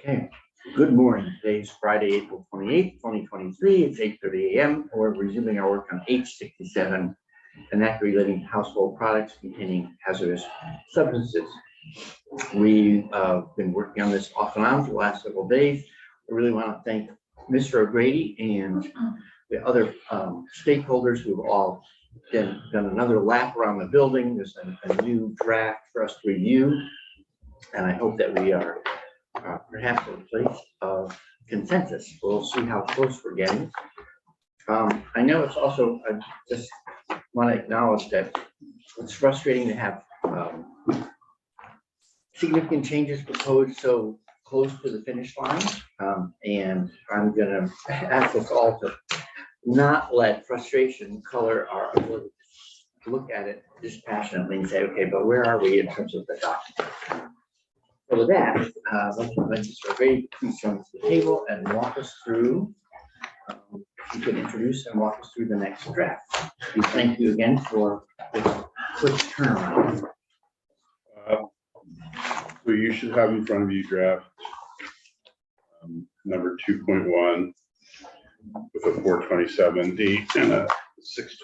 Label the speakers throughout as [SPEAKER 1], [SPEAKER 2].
[SPEAKER 1] Okay, good morning. Today is Friday, April 28th, 2023. It's 8:30 a.m. We're resuming our work on H67, Enact Relating Household Products Containing Hazardous Substances. We've been working on this off and on for the last several days. I really want to thank Mr. O'Grady and the other stakeholders who've all done another lap around the building. There's a new draft for us to review, and I hope that we are perhaps in a place of consensus. We'll see how close we're getting. I know it's also, I just want to acknowledge that it's frustrating to have significant changes proposed so close to the finish line. And I'm going to ask us all to not let frustration color our ability to look at it dispassionately and say, okay, but where are we in terms of the document? So with that, let's let Mr. O'Grady please join us at the table and walk us through. You can introduce and walk us through the next draft. We thank you again for this quick turnaround.
[SPEAKER 2] So you should have in front of you draft number 2.1 with a 4/27 date and a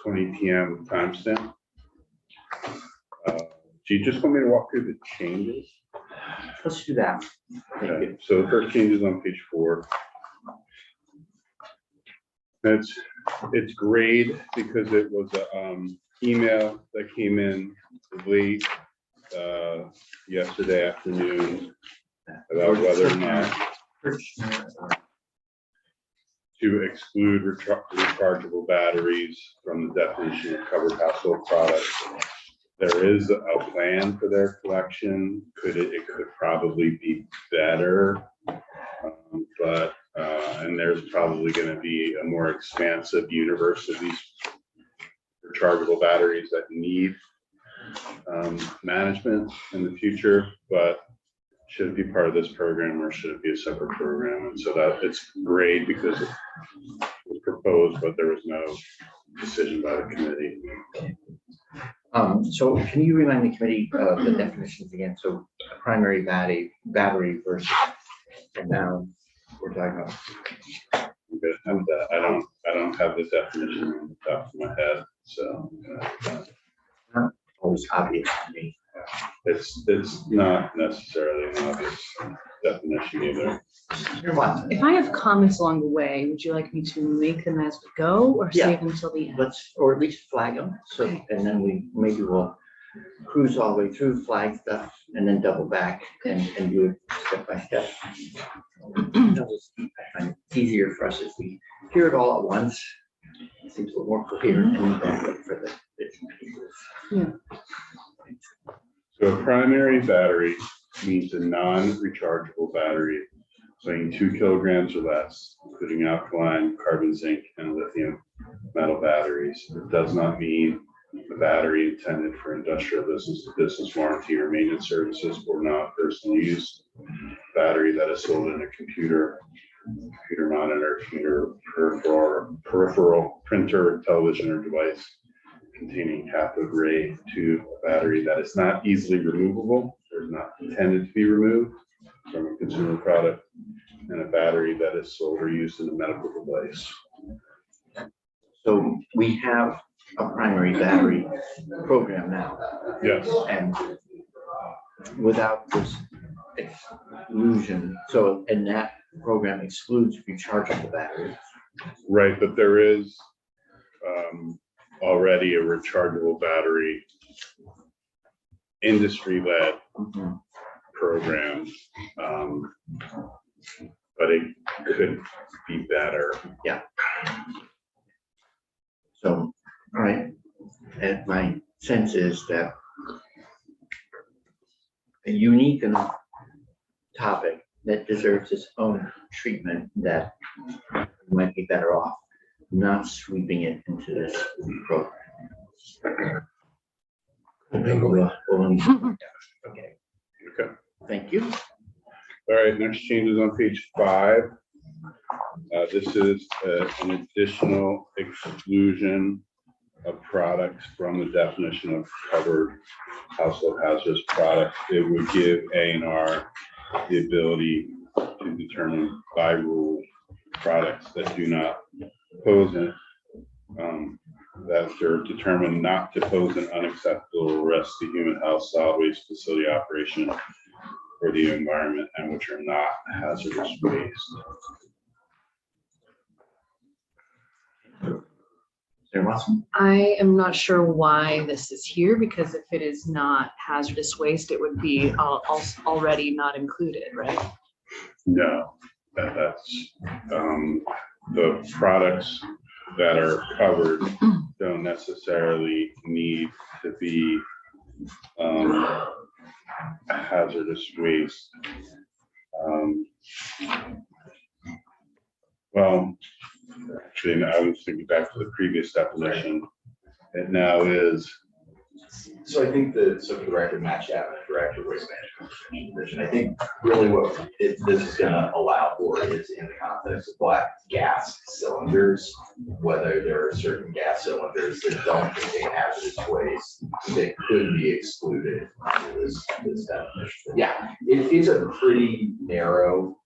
[SPEAKER 2] 6:20 p.m. timestamp. Do you just want me to walk through the changes?
[SPEAKER 1] Let's do that. Thank
[SPEAKER 2] Okay.
[SPEAKER 1] you.
[SPEAKER 2] So the first change is on page 4. It's grade because it was an email that came in late yesterday afternoon about whether or not to exclude rechargeable batteries from the definition of covered household products. There is a plan for their collection. It could probably be better, but and there's probably going to be a more expansive universe of these rechargeable batteries that need management in the future. But should it be part of this program or should it be a separate program? And so that it's great because it was proposed, but there was no decision by the committee.
[SPEAKER 1] So can you remind the committee of the definitions again? So a primary battery versus, and now we're talking about.
[SPEAKER 2] I don't have the definition on the top of my head, so
[SPEAKER 1] Always obvious to me.
[SPEAKER 2] it's not necessarily an obvious definition either.
[SPEAKER 1] You're what?
[SPEAKER 3] If I have comments along the way, would you like me to make them as we go or
[SPEAKER 1] Yeah.
[SPEAKER 3] save them until the end?
[SPEAKER 1] Let's, or at least flag them. So,
[SPEAKER 3] Okay.
[SPEAKER 1] and then we'll cruise all the way through, flag stuff, and then double back and do it step by step. I find it easier for us if we hear it all at once. It seems a little more coherent and better for the bits and pieces.
[SPEAKER 3] Yeah.
[SPEAKER 2] So a primary battery means a non-rechargeable battery weighing 2 kilograms or less, including alkaline, carbon, zinc, and lithium metal batteries. It does not mean a battery intended for industrial business warranty or maintenance services or non-personal use. Battery that is sold in a computer monitor, peripheral printer, television, or device containing cathode ray tube battery that is not easily removable or is not intended to be removed from a consumer product, and a battery that is sold or used in a medical device.
[SPEAKER 1] So we have a primary battery program now,
[SPEAKER 2] Yes.
[SPEAKER 1] and without this exclusion, so, and that program excludes rechargeable batteries.
[SPEAKER 2] Right, but there is already a rechargeable battery industry-led program, but it could be better.
[SPEAKER 1] Yeah. So, all right, and my sense is that a unique enough topic that deserves its own treatment, that might be better off not sweeping it into this program. Okay,
[SPEAKER 2] Okay.
[SPEAKER 1] thank you.
[SPEAKER 2] All right, next change is on page 5. This is an additional exclusion of products from the definition of covered household hazardous products. It would give A&R the ability to to determine by rule products that do not pose that they're determined not to pose an unacceptable risk to human health, solid waste facility operation, or the environment, and which are not hazardous waste.
[SPEAKER 1] Senator Watson?
[SPEAKER 3] I am not sure why this is here, because if it is not hazardous waste, it would be already not included, right?
[SPEAKER 2] No, that's the products that are covered don't necessarily need to be hazardous waste. Well, actually, I was thinking back to the previous definition. It now is.
[SPEAKER 4] So I think that, so for the record, Matt Chapman, Director of Waste Management Division, I think really what this is gonna allow for is in the context of black gas cylinders, whether there are certain gas cylinders that don't contain hazardous waste that could be excluded under this definition. Yeah, it's a pretty narrow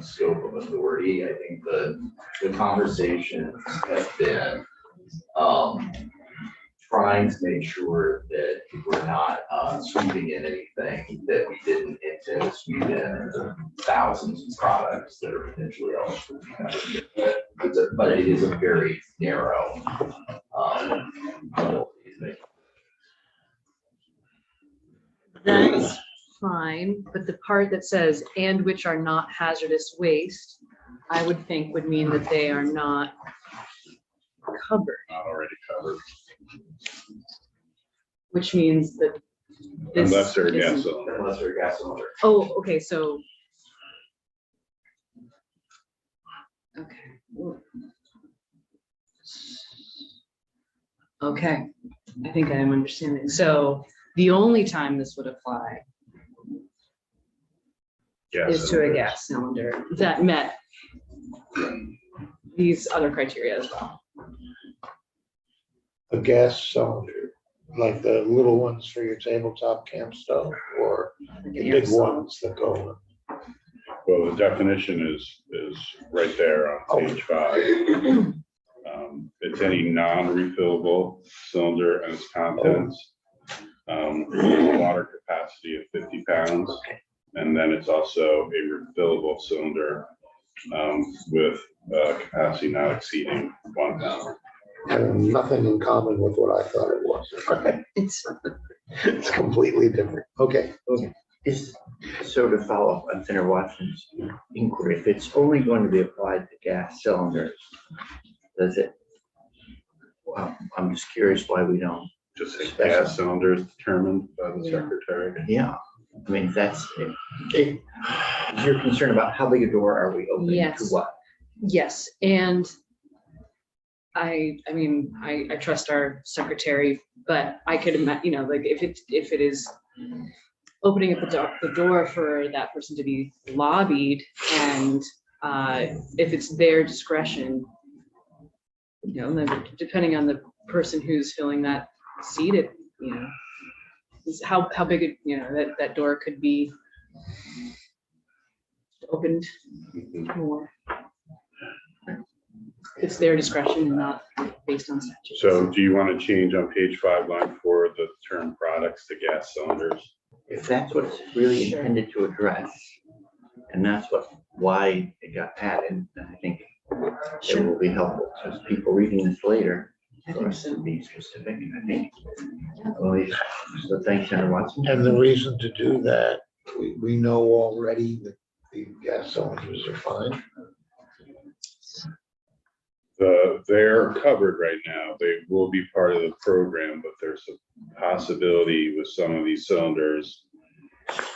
[SPEAKER 4] scope of authority. I think the conversations have been trying to make sure that we're not sweeping in anything that we didn't intend to sweep in, and the thousands of products that are potentially eligible. But it is a very narrow.
[SPEAKER 3] That's fine, but the part that says, and which are not hazardous waste, I would think would mean that they are not covered,
[SPEAKER 2] Not already covered,
[SPEAKER 3] which means that this
[SPEAKER 2] unless they're a gas
[SPEAKER 3] isn't-
[SPEAKER 2] cylinder.
[SPEAKER 4] Unless they're gas cylinder.
[SPEAKER 3] Oh, okay, so. Okay. Okay, I think I am understanding. So the only time this would apply
[SPEAKER 2] Gas
[SPEAKER 3] is to a
[SPEAKER 2] cylinders.
[SPEAKER 3] gas cylinder that met these other criteria as well.
[SPEAKER 5] A gas cylinder, like the little ones for your tabletop camp stove, or the big ones that go in?
[SPEAKER 2] Well, the definition is right there on page 5. It's any non-refillable cylinder and its contents. Water capacity of 50 pounds. And then it's also a refillable cylinder with capacity not exceeding 1 pound.
[SPEAKER 5] Nothing in common with what I thought it was. Okay. It's completely different. Okay.
[SPEAKER 1] So to follow up on Senator Watson's inquiry, if it's only going to be applied to gas cylinders, does it? Well, I'm just curious why we don't.
[SPEAKER 2] Just a gas cylinder is determined by the
[SPEAKER 3] Yeah.
[SPEAKER 2] secretary.
[SPEAKER 1] Yeah, I mean, that's, you're concerned about how big a door are we opening to
[SPEAKER 3] Yes.
[SPEAKER 1] what?
[SPEAKER 3] Yes, and I mean, I trust our secretary, but I could imagine, like if it is opening up the door for that person to be lobbied, and if it's their discretion, then depending on the person who's filling that seat, is how big that door could be opened more. It's their discretion and not based on statute.
[SPEAKER 2] So do you want to change on page 5, line 4, the term products to gas cylinders?
[SPEAKER 1] If that's what it's really
[SPEAKER 3] Sure.
[SPEAKER 1] intended to address, and that's why it got added, then I think it
[SPEAKER 3] Sure,
[SPEAKER 1] will be helpful to people reading this later.
[SPEAKER 3] I
[SPEAKER 1] For
[SPEAKER 3] think
[SPEAKER 1] us to
[SPEAKER 3] so.
[SPEAKER 1] be specific, I think. Well, so thanks, Senator Watson.
[SPEAKER 5] And the reason to do that, we know already that the gas cylinders are fine.
[SPEAKER 2] They're covered right now. They will be part of the program, but there's a possibility with some of these cylinders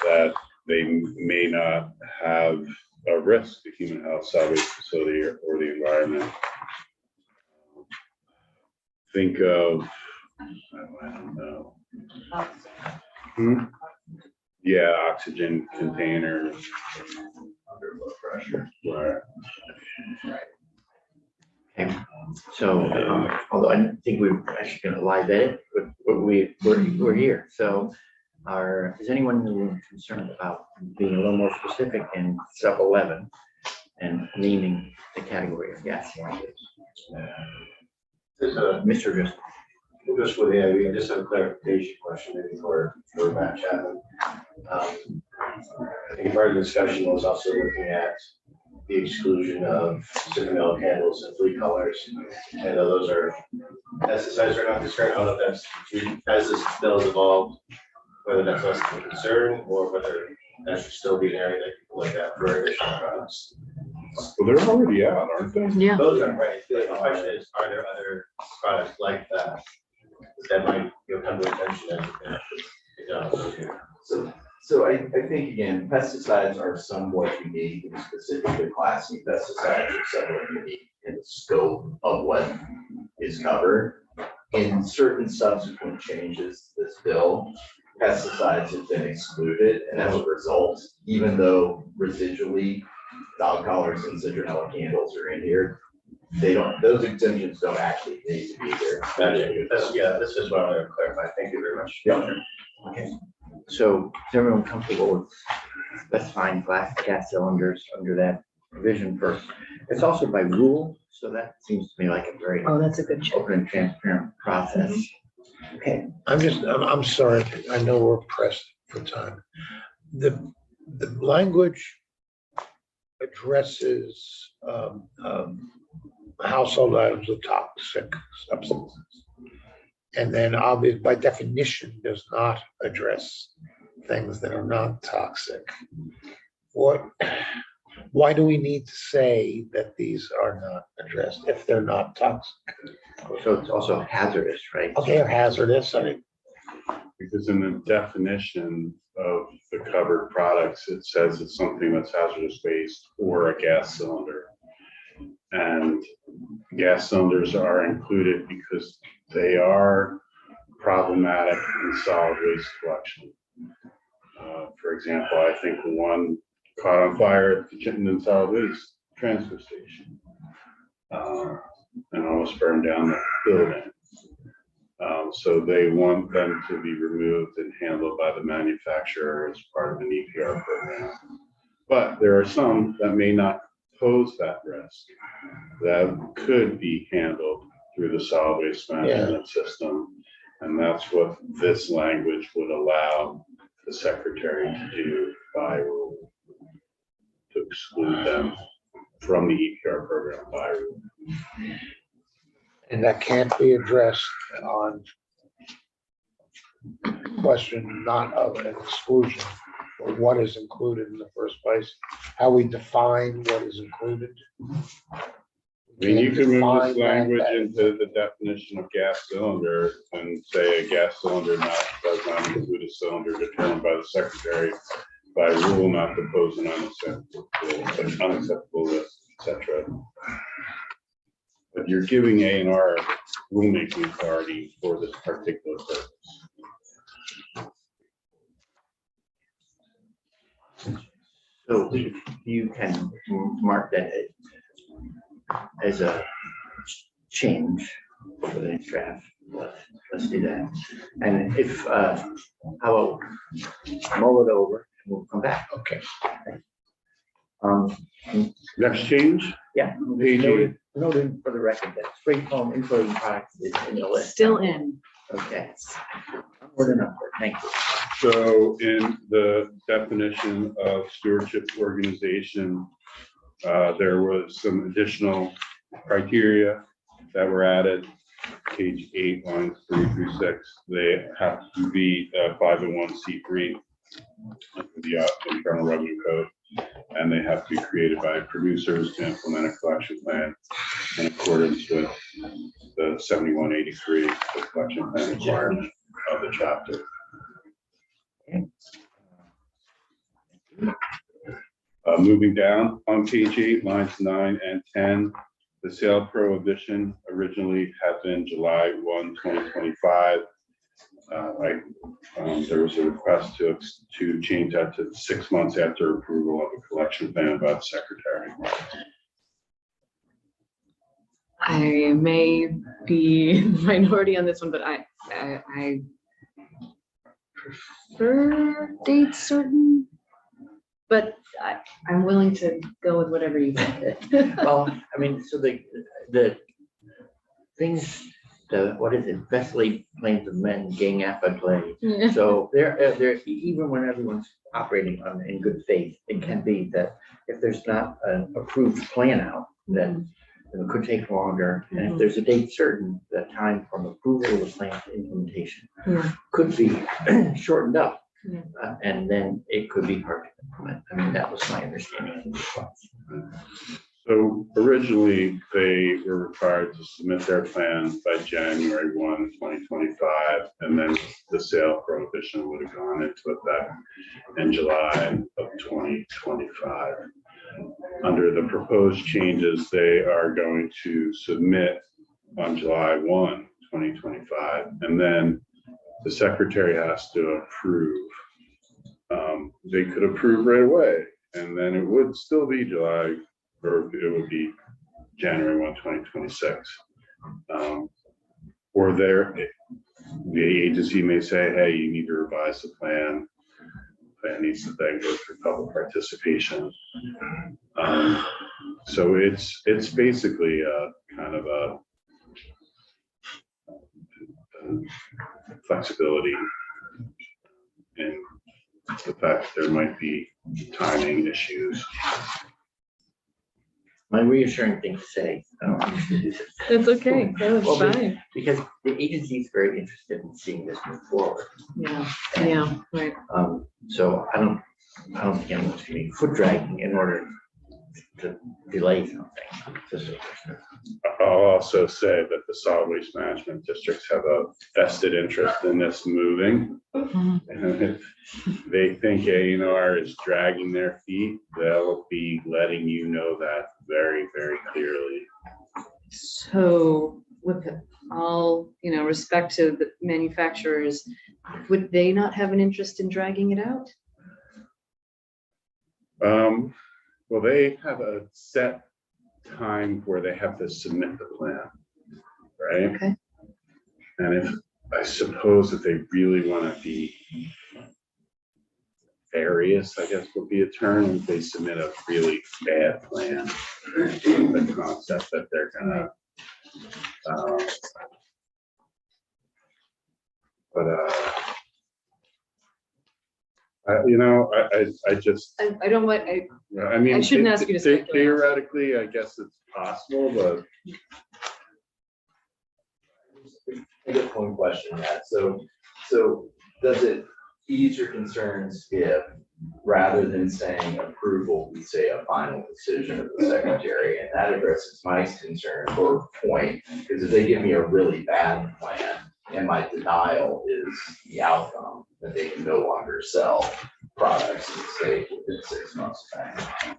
[SPEAKER 2] that they may not have a risk to human health, solid waste facility, or the environment. Think of, I don't know. Yeah, oxygen containers.
[SPEAKER 4] Under low pressure.
[SPEAKER 2] Right.
[SPEAKER 1] Okay, so, although I didn't think we were actually gonna live edit, but we're here, so, is anyone in the room concerned about being a little more specific in sub 11 and naming the category of gas cylinders? Mr. Driscoll.
[SPEAKER 6] Just with the, just a clarification question maybe for Matt Chapman. I think part of the discussion was also looking at the exclusion of citronella candles in 3 colors. I know those are pesticides are not concerned. I don't know if that's, as this bill has evolved, whether that's less of a concern or whether that should still be an area that people look at for additional products.
[SPEAKER 2] Well, they're already out, aren't they?
[SPEAKER 3] Yeah.
[SPEAKER 6] Those are right. The question is, are there other products like that that might, come to attention and
[SPEAKER 4] So I think, again, pesticides are somewhat unique, and specifically classing pesticides are somewhat unique in the scope of what is covered. In certain subsequent changes to this bill, pesticides have been excluded, and as a result, even though residually dog collars and citronella candles are in here, those exemptions don't actually need to be there.
[SPEAKER 6] That's just what I want to clarify. Thank you very much.
[SPEAKER 4] Yeah.
[SPEAKER 1] Okay, so is everyone comfortable with specifying gas cylinders under that provision first? It's also by rule, so that seems to me like a very
[SPEAKER 3] Oh, that's a good check.
[SPEAKER 1] open and transparent process. Okay,
[SPEAKER 5] I'm sorry, I know we're pressed for time. The language addresses household items of toxic substances. And then obviously by definition does not address things that are not toxic. Why do we need to say that these are not addressed if they're not toxic?
[SPEAKER 1] so it's also hazardous, right?
[SPEAKER 5] Okay, they're hazardous, I mean,
[SPEAKER 2] Because in the definition of the covered products, it says it's something that's hazardous waste or a gas cylinder. And gas cylinders are included because they are problematic in solid waste collection. For example, I think one caught on fire at the Chittenden Solid Waste Transfer Station and almost burned down the building. So they want them to be removed and handled by the manufacturer as part of an EPR program. But there are some that may not pose that risk that could be handled through the solid waste management system. And that's what this language would allow the secretary to do by rule, to exclude them from the EPR program by rule.
[SPEAKER 5] and that can't be addressed on question not of an exclusion, but what is included in the first place, how we define what is included.
[SPEAKER 2] I mean, you can move
[SPEAKER 5] Define
[SPEAKER 2] this
[SPEAKER 5] that
[SPEAKER 2] language
[SPEAKER 5] as-
[SPEAKER 2] into the definition of gas cylinder and say a gas cylinder does not include a cylinder determined by the secretary by rule not to pose an unacceptable risk, etc. But you're giving A&R rulemaking authority for this particular purpose.
[SPEAKER 1] So you can mark that as a change for the next draft. Let's do that. And if, how about mull it over, and we'll come back.
[SPEAKER 5] Okay,
[SPEAKER 2] Next change,
[SPEAKER 1] Yeah.
[SPEAKER 2] Page
[SPEAKER 1] Noted for the record that spray foam insulating products is in the list.
[SPEAKER 3] Still in.
[SPEAKER 1] Okay. Onward and upward. Thank you.
[SPEAKER 2] so in the definition of stewardship organization, there was some additional criteria that were added. Page 8, lines 3 through 6. They have to be 501c3 under the Internal Revenue Code, and they have to be created by producers to implement a collection plan in accordance with the 7183, the collection plan requirement of the chapter. Moving down on page 8, lines 9 and 10, the sale prohibition originally had been July 1, 2025. There was a request to change that to 6 months after approval of a collection plan by the secretary.
[SPEAKER 3] I may be minority on this one, but I prefer dates certain, but I'm willing to go with whatever you think.
[SPEAKER 1] Well, I mean, so the things, what is it, Vesely Plains of Men, Gang Appa play. So there, even when everyone's operating in good faith, it can be that if there's not an approved plan out, then it could take longer. And if there's a date certain, the time from approval of the plan to implementation
[SPEAKER 3] Yeah.
[SPEAKER 1] could be shortened up.
[SPEAKER 3] Yeah.
[SPEAKER 1] And then it could be hard to implement. I mean, that was my understanding of the response.
[SPEAKER 2] So originally, they were required to submit their plan by January 1, 2025, and then the sale prohibition would have gone into effect in July of 2025. Under the proposed changes, they are going to submit on July 1, 2025, and then the secretary has to approve. They could approve right away, and then it would still be July, or it would be January 1, 2026. Or the agency may say, hey, you need to revise the plan. Plan needs to then go through public participation. So it's basically a kind of a flexibility in the fact that there might be timing issues.
[SPEAKER 1] My reassuring thing to say, I don't understand this.
[SPEAKER 3] That's okay. That
[SPEAKER 1] Well,
[SPEAKER 3] was fine.
[SPEAKER 1] Because the agency is very interested in seeing this move forward.
[SPEAKER 3] Yeah, yeah, right.
[SPEAKER 1] So I don't think anyone's gonna be foot dragging in order to delay something. Just so-
[SPEAKER 2] I'll also say that the solid waste management districts have a vested interest in this moving.
[SPEAKER 3] Mhm.
[SPEAKER 2] And if they think A&R is dragging their feet, they'll be letting you know that very, very clearly.
[SPEAKER 3] So with all, respect to the manufacturers, would they not have an interest in dragging it out?
[SPEAKER 2] Well, they have a set time where they have to submit the plan, right?
[SPEAKER 3] Okay.
[SPEAKER 2] And I suppose if they really want to be various, I guess would be a term, if they submit a really bad plan, the concept that they're gonna, I just,
[SPEAKER 3] I don't want,
[SPEAKER 2] I mean.
[SPEAKER 3] I shouldn't ask you to speculate.
[SPEAKER 2] Theoretically, I guess it's possible, but
[SPEAKER 4] I get one question on that. So does it ease your concerns if, rather than saying approval, we say a final decision of the secretary? And that addresses my concern or point, because if they give me a really bad plan and my denial is the outcome, that they can no longer sell products and say within 6 months time.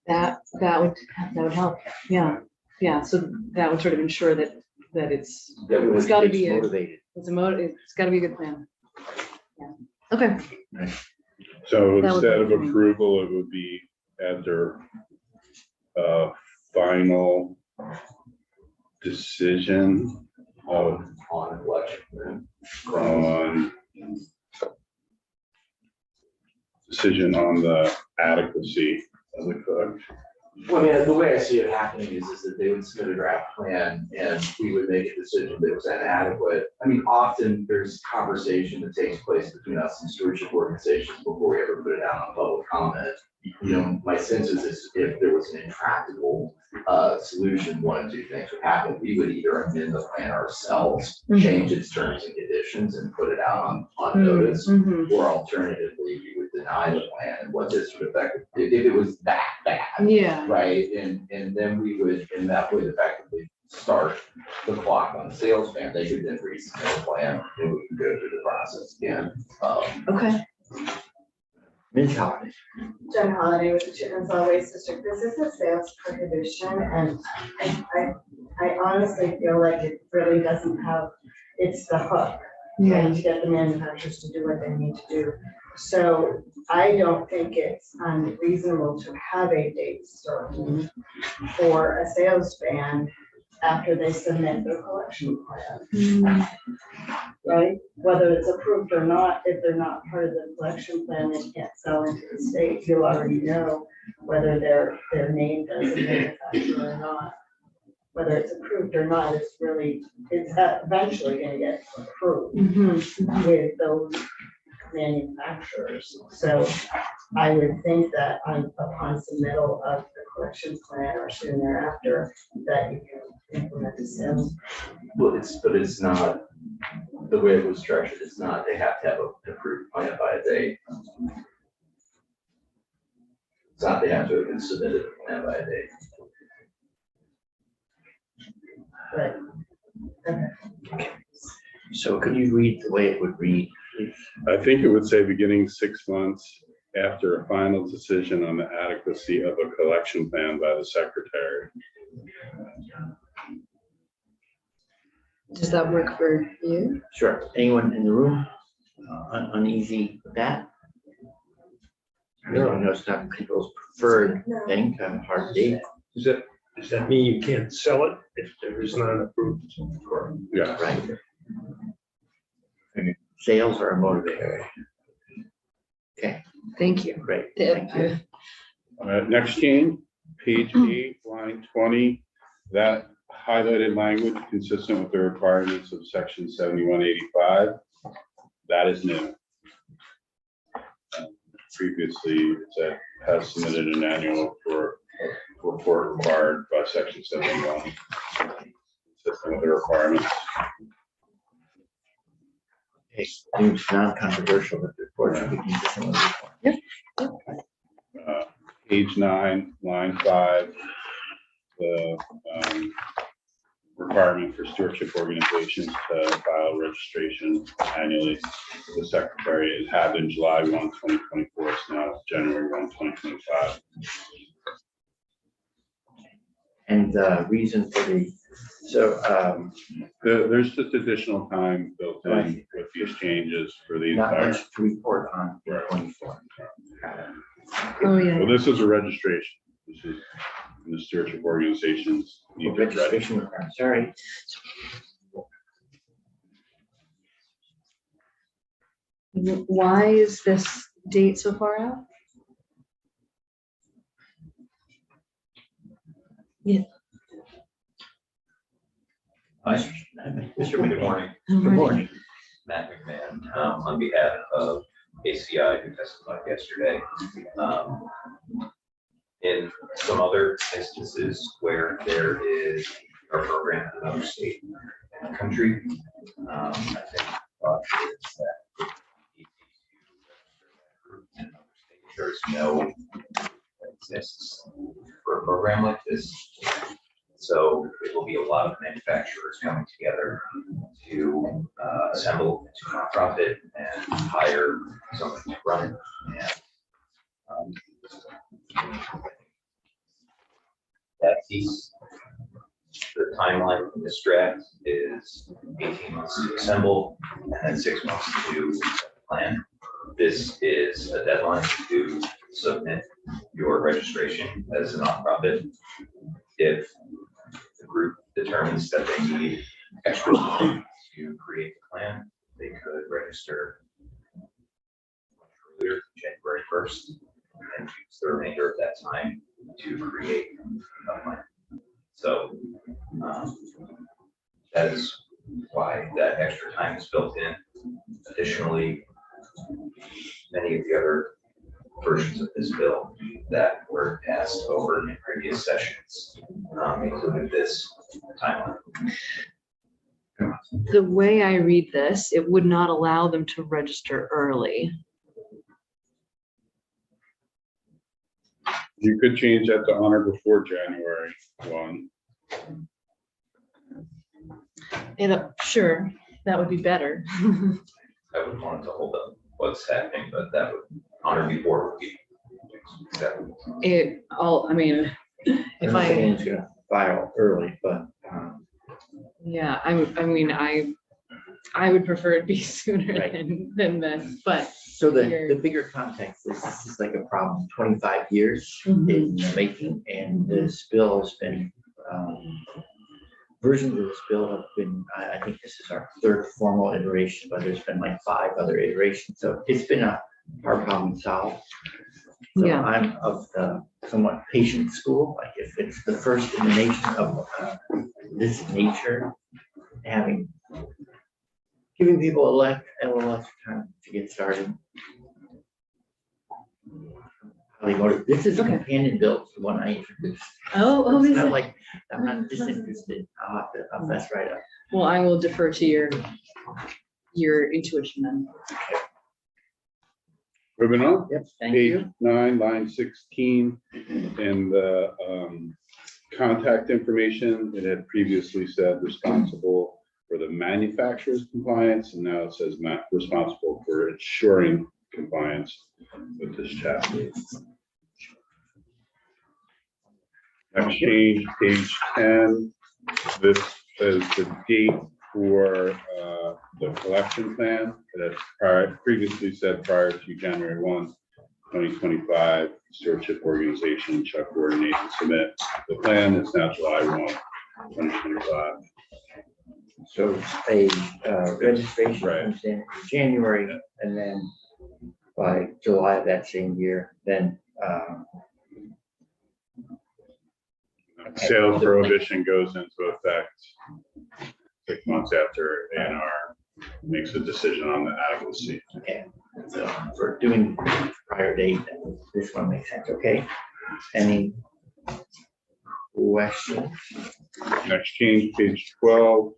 [SPEAKER 3] that would help. Yeah, yeah. So that would sort of ensure that it's
[SPEAKER 1] Everyone
[SPEAKER 3] gotta
[SPEAKER 1] gets
[SPEAKER 3] be a-
[SPEAKER 1] motivated.
[SPEAKER 3] it's gotta be a good plan. Yeah. Okay.
[SPEAKER 2] so
[SPEAKER 3] That would
[SPEAKER 2] instead of
[SPEAKER 3] work for me.
[SPEAKER 2] approval, it would be at their final decision of
[SPEAKER 4] On election.
[SPEAKER 2] on decision on the adequacy of the code.
[SPEAKER 4] Well, I mean, the way I see it happening is that they would submit a draft plan and we would make a decision that was inadequate. I mean, often there's conversation that takes place between us and stewardship organizations before we ever put it out on public comment. My sense is if there was an intractable solution, one of two things would happen. We would either amend the plan ourselves, change its terms and conditions and put it out on notice,
[SPEAKER 3] Mhm.
[SPEAKER 4] or alternatively, we would deny the plan. And what this would affect, if it was that bad,
[SPEAKER 3] Yeah.
[SPEAKER 4] right? And then we would, in that way, effectively start the clock on the sales ban. They could then resubmit a plan and we could go through the process again.
[SPEAKER 3] Okay.
[SPEAKER 1] Ms. Holiday.
[SPEAKER 7] Jen Holiday with the Chittenden Solid Waste District. This is a sales prohibition, and I honestly feel like it really doesn't have, it's the hook.
[SPEAKER 3] Yeah.
[SPEAKER 7] And to get the manufacturers to do what they need to do. So I don't think it's unreasonable to have a date certain for a sales ban after they submit their collection plan, right? Whether it's approved or not, if they're not part of the collection plan, they can't sell into the state. You already know whether they're named as a manufacturer or not. Whether it's approved or not, it's eventually gonna get approved
[SPEAKER 3] Mhm.
[SPEAKER 7] with those manufacturers. So I would think that upon submittal of the collection plan or soon thereafter, that you can implement the sales.
[SPEAKER 4] Well, but it's not, the way it was structured, it's not, they have to have an approved plan by a date. It's not, they have to have been submitted a plan by a date.
[SPEAKER 7] But
[SPEAKER 1] So could you read the way it would read, please?
[SPEAKER 2] I think it would say beginning 6 months after a final decision on the adequacy of a collection plan by the secretary.
[SPEAKER 3] Does that work for you?
[SPEAKER 1] Sure. Anyone in the room uneasy with that? I know it's not people's preferred thing, kind of hard date.
[SPEAKER 5] Does that mean you can't sell it if there is not an approved?
[SPEAKER 2] Yeah.
[SPEAKER 1] Right. Sales are a motivator. Okay,
[SPEAKER 3] Thank you.
[SPEAKER 1] great. Thank you.
[SPEAKER 2] Next change, page 8, line 20, that highlighted language consistent with the requirements of section 7185. That is new. Previously, it said has submitted an annual report required by section 71. Consistent with the requirements.
[SPEAKER 1] Okay, seems non-controversial, but the report should be consistent with the report.
[SPEAKER 2] Page 9, line 5, the requirement for stewardship organizations to file registration annually with the secretary. It had in July 1, 2024. It's now January 1, 2025.
[SPEAKER 1] And the reason for
[SPEAKER 2] There's just additional time built in
[SPEAKER 1] Right.
[SPEAKER 2] with these changes for the
[SPEAKER 1] not
[SPEAKER 2] entire.
[SPEAKER 1] much to report on in 24.
[SPEAKER 3] Oh, yeah.
[SPEAKER 2] Well, this is a registration. This is in the stewardship organizations. need to register.
[SPEAKER 1] Registration, I'm sorry.
[SPEAKER 3] Why is this date so far out?
[SPEAKER 1] Mr.
[SPEAKER 8] Good morning,
[SPEAKER 1] Good morning.
[SPEAKER 8] Matt McMahon, on behalf of ACI, who testified yesterday. In some other instances where there is a program in another state and country, I think is that there's no exists for a program like this. So it will be a lot of manufacturers coming together to assemble to nonprofit and hire someone to run it. And that piece, the timeline from this draft is 18 months to assemble and then 6 months to set the plan. This is a deadline to submit your registration as a nonprofit. If the group determines that they need extra time to create the plan, they could register much earlier, January 1st, and use the remainder of that time to create a plan. So that is why that extra time is built in. Additionally, many of the other versions of this bill that were passed over in previous sessions included this timeline.
[SPEAKER 3] The way I read this, it would not allow them to register early.
[SPEAKER 2] You could change that to honor before January 1.
[SPEAKER 3] Sure, that would be better.
[SPEAKER 8] I wouldn't want it to hold up what's happening, but that would honor before would be acceptable.
[SPEAKER 3] I mean, if I,
[SPEAKER 1] It's gonna file early, but,
[SPEAKER 3] yeah, I would prefer it be sooner
[SPEAKER 1] Right.
[SPEAKER 3] than this, but
[SPEAKER 1] so the bigger context is this is like a problem, 25 years in the making, and this bill has been versions of this bill have been, I think this is our third formal iteration, but there's been like 5 other iterations. So it's been a hard problem to solve. So
[SPEAKER 3] Yeah.
[SPEAKER 1] I'm of the somewhat patient school, like if it's the first in the nation of this nature, giving people a little extra time to get started. This is a
[SPEAKER 3] Okay.
[SPEAKER 1] companion bill to the one I introduced.
[SPEAKER 3] Oh,
[SPEAKER 1] It's
[SPEAKER 3] is
[SPEAKER 1] not
[SPEAKER 3] it?
[SPEAKER 1] like, I'm not disinterested. I'll mess right up.
[SPEAKER 3] Well, I will defer to your intuition then.
[SPEAKER 2] Moving on.
[SPEAKER 1] Yep, thank
[SPEAKER 2] Page
[SPEAKER 1] you.
[SPEAKER 2] 9, line 16, and the contact information, it had previously said responsible for the manufacturer's compliance, and now it says responsible for ensuring compliance with this chapter. Next change, page 10, this is the date for the collection plan that previously said prior to January 1, 2025, stewardship organization shall coordinate and submit. The plan is now July 1, 2025.
[SPEAKER 1] So a registration
[SPEAKER 2] Right.
[SPEAKER 1] comes in January, and then by July of that same year, then
[SPEAKER 2] Sales prohibition goes into effect 6 months after A&R makes a decision on the adequacy.
[SPEAKER 1] okay. So for doing prior date, this one makes sense. Okay. Any questions?
[SPEAKER 2] Next change, page 12.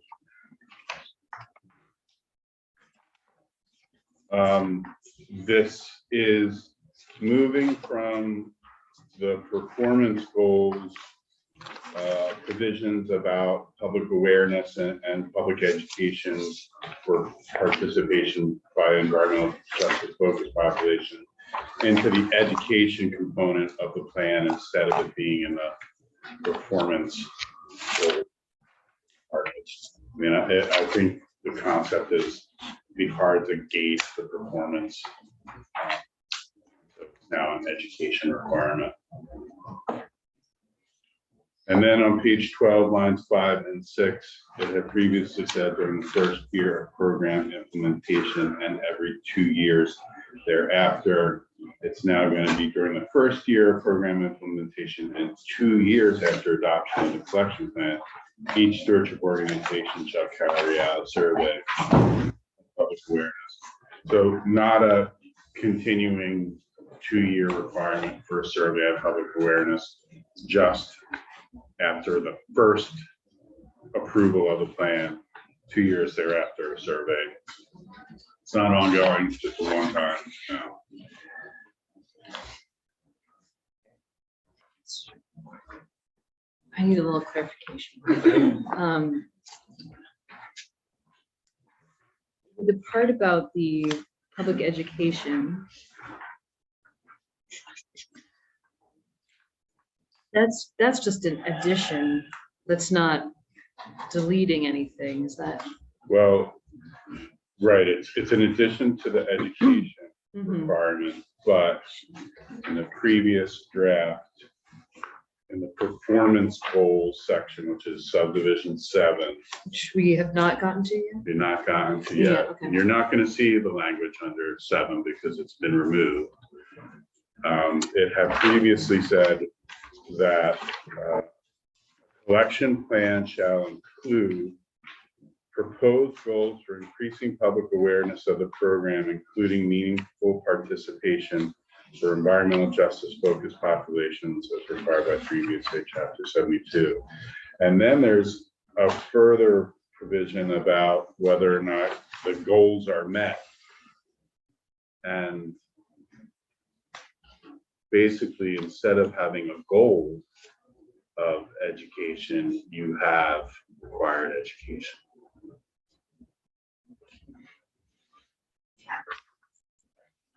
[SPEAKER 2] This is moving from the performance goals provisions about public awareness and public education for participation by environmental justice focused population into the education component of the plan instead of it being in the performance goal part of it. I mean, I think the concept is it'd be hard to gauge the performance. So it's now an education requirement. And then on page 12, lines 5 and 6, it had previously said during the first year of program implementation and every 2 years thereafter. It's now going to be during the first year of program implementation and 2 years after adoption of the collection plan. Each stewardship organization shall carry out a survey of public awareness. So not a continuing 2-year requirement for a survey of public awareness, just after the first approval of the plan, 2 years thereafter, a survey. It's not ongoing, it's just a long time now.
[SPEAKER 3] I need a little clarification. The part about the public education, that's just an addition. That's not deleting anything, is that?
[SPEAKER 2] Well, right, it's an addition to the education requirement, but in the previous draft, in the performance goals section, which is subdivision 7,
[SPEAKER 3] Which we have not gotten to yet?
[SPEAKER 2] you're not gotten to
[SPEAKER 3] Yeah,
[SPEAKER 2] yet.
[SPEAKER 3] okay.
[SPEAKER 2] And you're not going to see the language under 7 because it's been removed. It had previously said that collection plan shall include proposed goals for increasing public awareness of the program, including meaningful participation for environmental justice focused populations as required by previous chapter 72. And then there's a further provision about whether or not the goals are met. And basically, instead of having a goal of education, you have required education.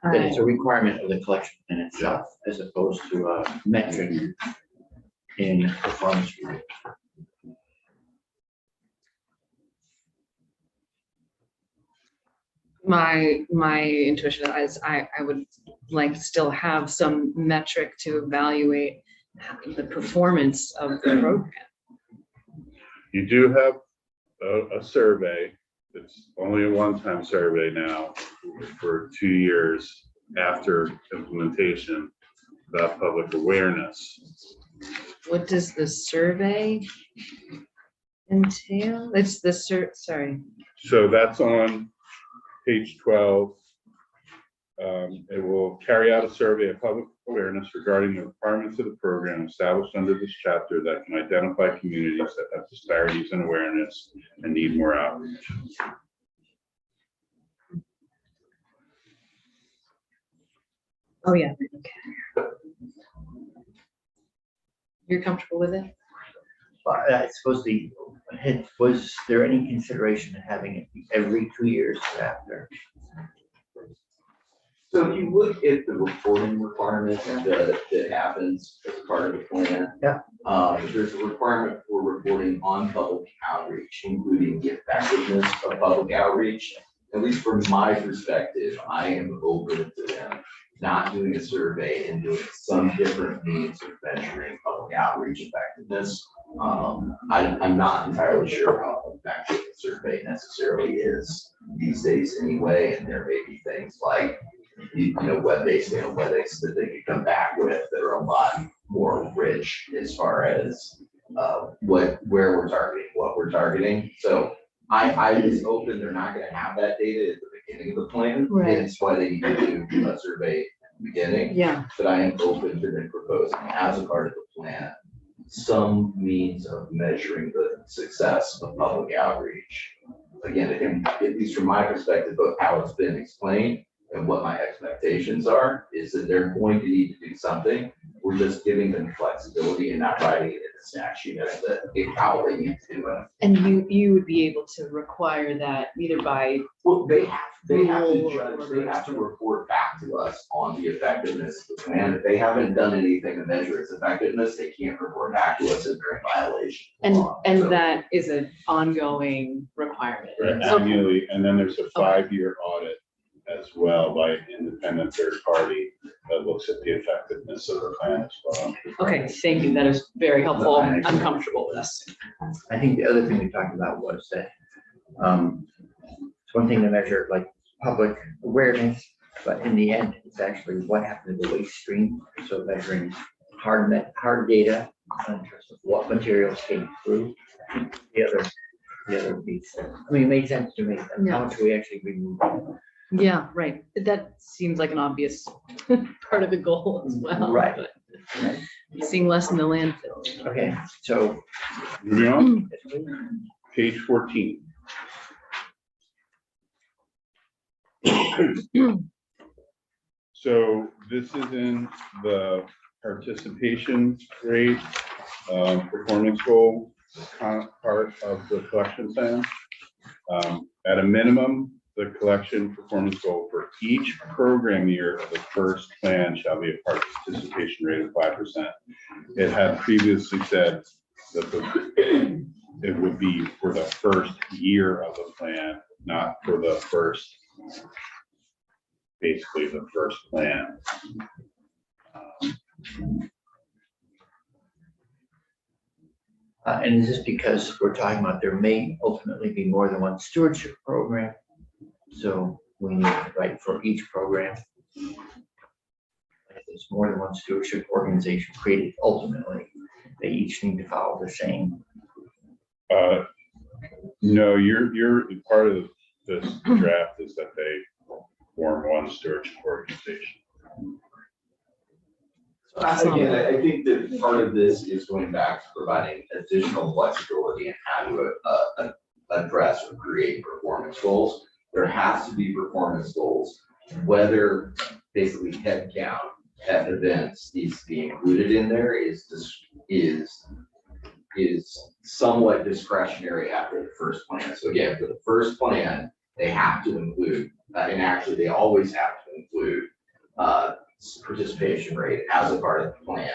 [SPEAKER 1] That it's a requirement of the collection plan itself, as opposed to a metric in performance review.
[SPEAKER 3] My intuition is I would like to still have some metric to evaluate the performance of the program.
[SPEAKER 2] You do have a survey. It's only a one-time survey now for 2 years after implementation about public awareness.
[SPEAKER 3] What does the survey entail? It's the sorry.
[SPEAKER 2] So that's on page 12. It will carry out a survey of public awareness regarding the requirements of the program established under this chapter that can identify communities that have disparities in awareness and need more outreach.
[SPEAKER 3] Oh, yeah, okay. You're comfortable with it?
[SPEAKER 1] I suppose was there any consideration of having it every 2 years after?
[SPEAKER 4] So if you look at the reporting requirements that happens as part of the plan.
[SPEAKER 1] Yeah.
[SPEAKER 4] There's a requirement for reporting on public outreach, including the effectiveness of public outreach. At least from my perspective, I am open to them not doing a survey and doing some different means of measuring public outreach effectiveness. I'm not entirely sure how effective the survey necessarily is these days anyway, and there may be things like web-based analytics that they could come back with that are a lot more rich as far as where we're targeting, what we're targeting. So I was open, they're not gonna have that data at the beginning of the plan.
[SPEAKER 3] Right.
[SPEAKER 4] That's why they need to do a survey at the beginning.
[SPEAKER 3] Yeah.
[SPEAKER 4] But I am open to them proposing as a part of the plan, some means of measuring the success of public outreach. Again, it can, at least from my perspective, of how it's been explained and what my expectations are, is that they're going to need to do something. We're just giving them flexibility and not writing it in the statute as how they need to do it.
[SPEAKER 3] And you would be able to require that either by,
[SPEAKER 4] Well, they have
[SPEAKER 3] Rule
[SPEAKER 4] to report back to us on the effectiveness of the plan. If they haven't done anything to measure its effectiveness, they can't report back to us if they're in violation. of law.
[SPEAKER 3] and
[SPEAKER 4] So-
[SPEAKER 3] that is an ongoing requirement.
[SPEAKER 2] Annually, and then there's a 5-year audit as well by an independent third party that looks at the effectiveness of the plan as well.
[SPEAKER 3] Okay, thank you. That is very helpful. I'm comfortable with this.
[SPEAKER 1] I think the other thing we talked about was that it's one thing to measure like public awareness, but in the end, it's actually what happened to the waste stream. So measuring hard data in terms of what materials came through. The other piece. I mean, it made sense to me. And how much we actually remove.
[SPEAKER 3] Yeah, right. That seems like an obvious part of the goal as well.
[SPEAKER 1] Right.
[SPEAKER 3] but
[SPEAKER 1] Right.
[SPEAKER 3] Seeing less in the landfill.
[SPEAKER 1] Okay, so
[SPEAKER 2] Moving on, page 14. So this is in the participation rate, performance goal part of the collection plan. At a minimum, the collection performance goal for each program year of the first plan shall be a participation rate of 5%. It had previously said that it would be for the first year of the plan, not for the first, basically the first plan.
[SPEAKER 1] and is this because we're talking about there may ultimately be more than one stewardship program? So we need to write for each program. If there's more than one stewardship organization created ultimately, they each need to follow the same.
[SPEAKER 2] No, you're part of this draft is that they form one stewardship organization.
[SPEAKER 4] Again, I think that part of this is going back to providing additional flexibility in how to address or create performance goals. There has to be performance goals, whether basically head count at events needs to be included in there is somewhat discretionary after the first plan. So again, for the first plan, they have to include, and actually they always have to include participation rate as a part of the plan.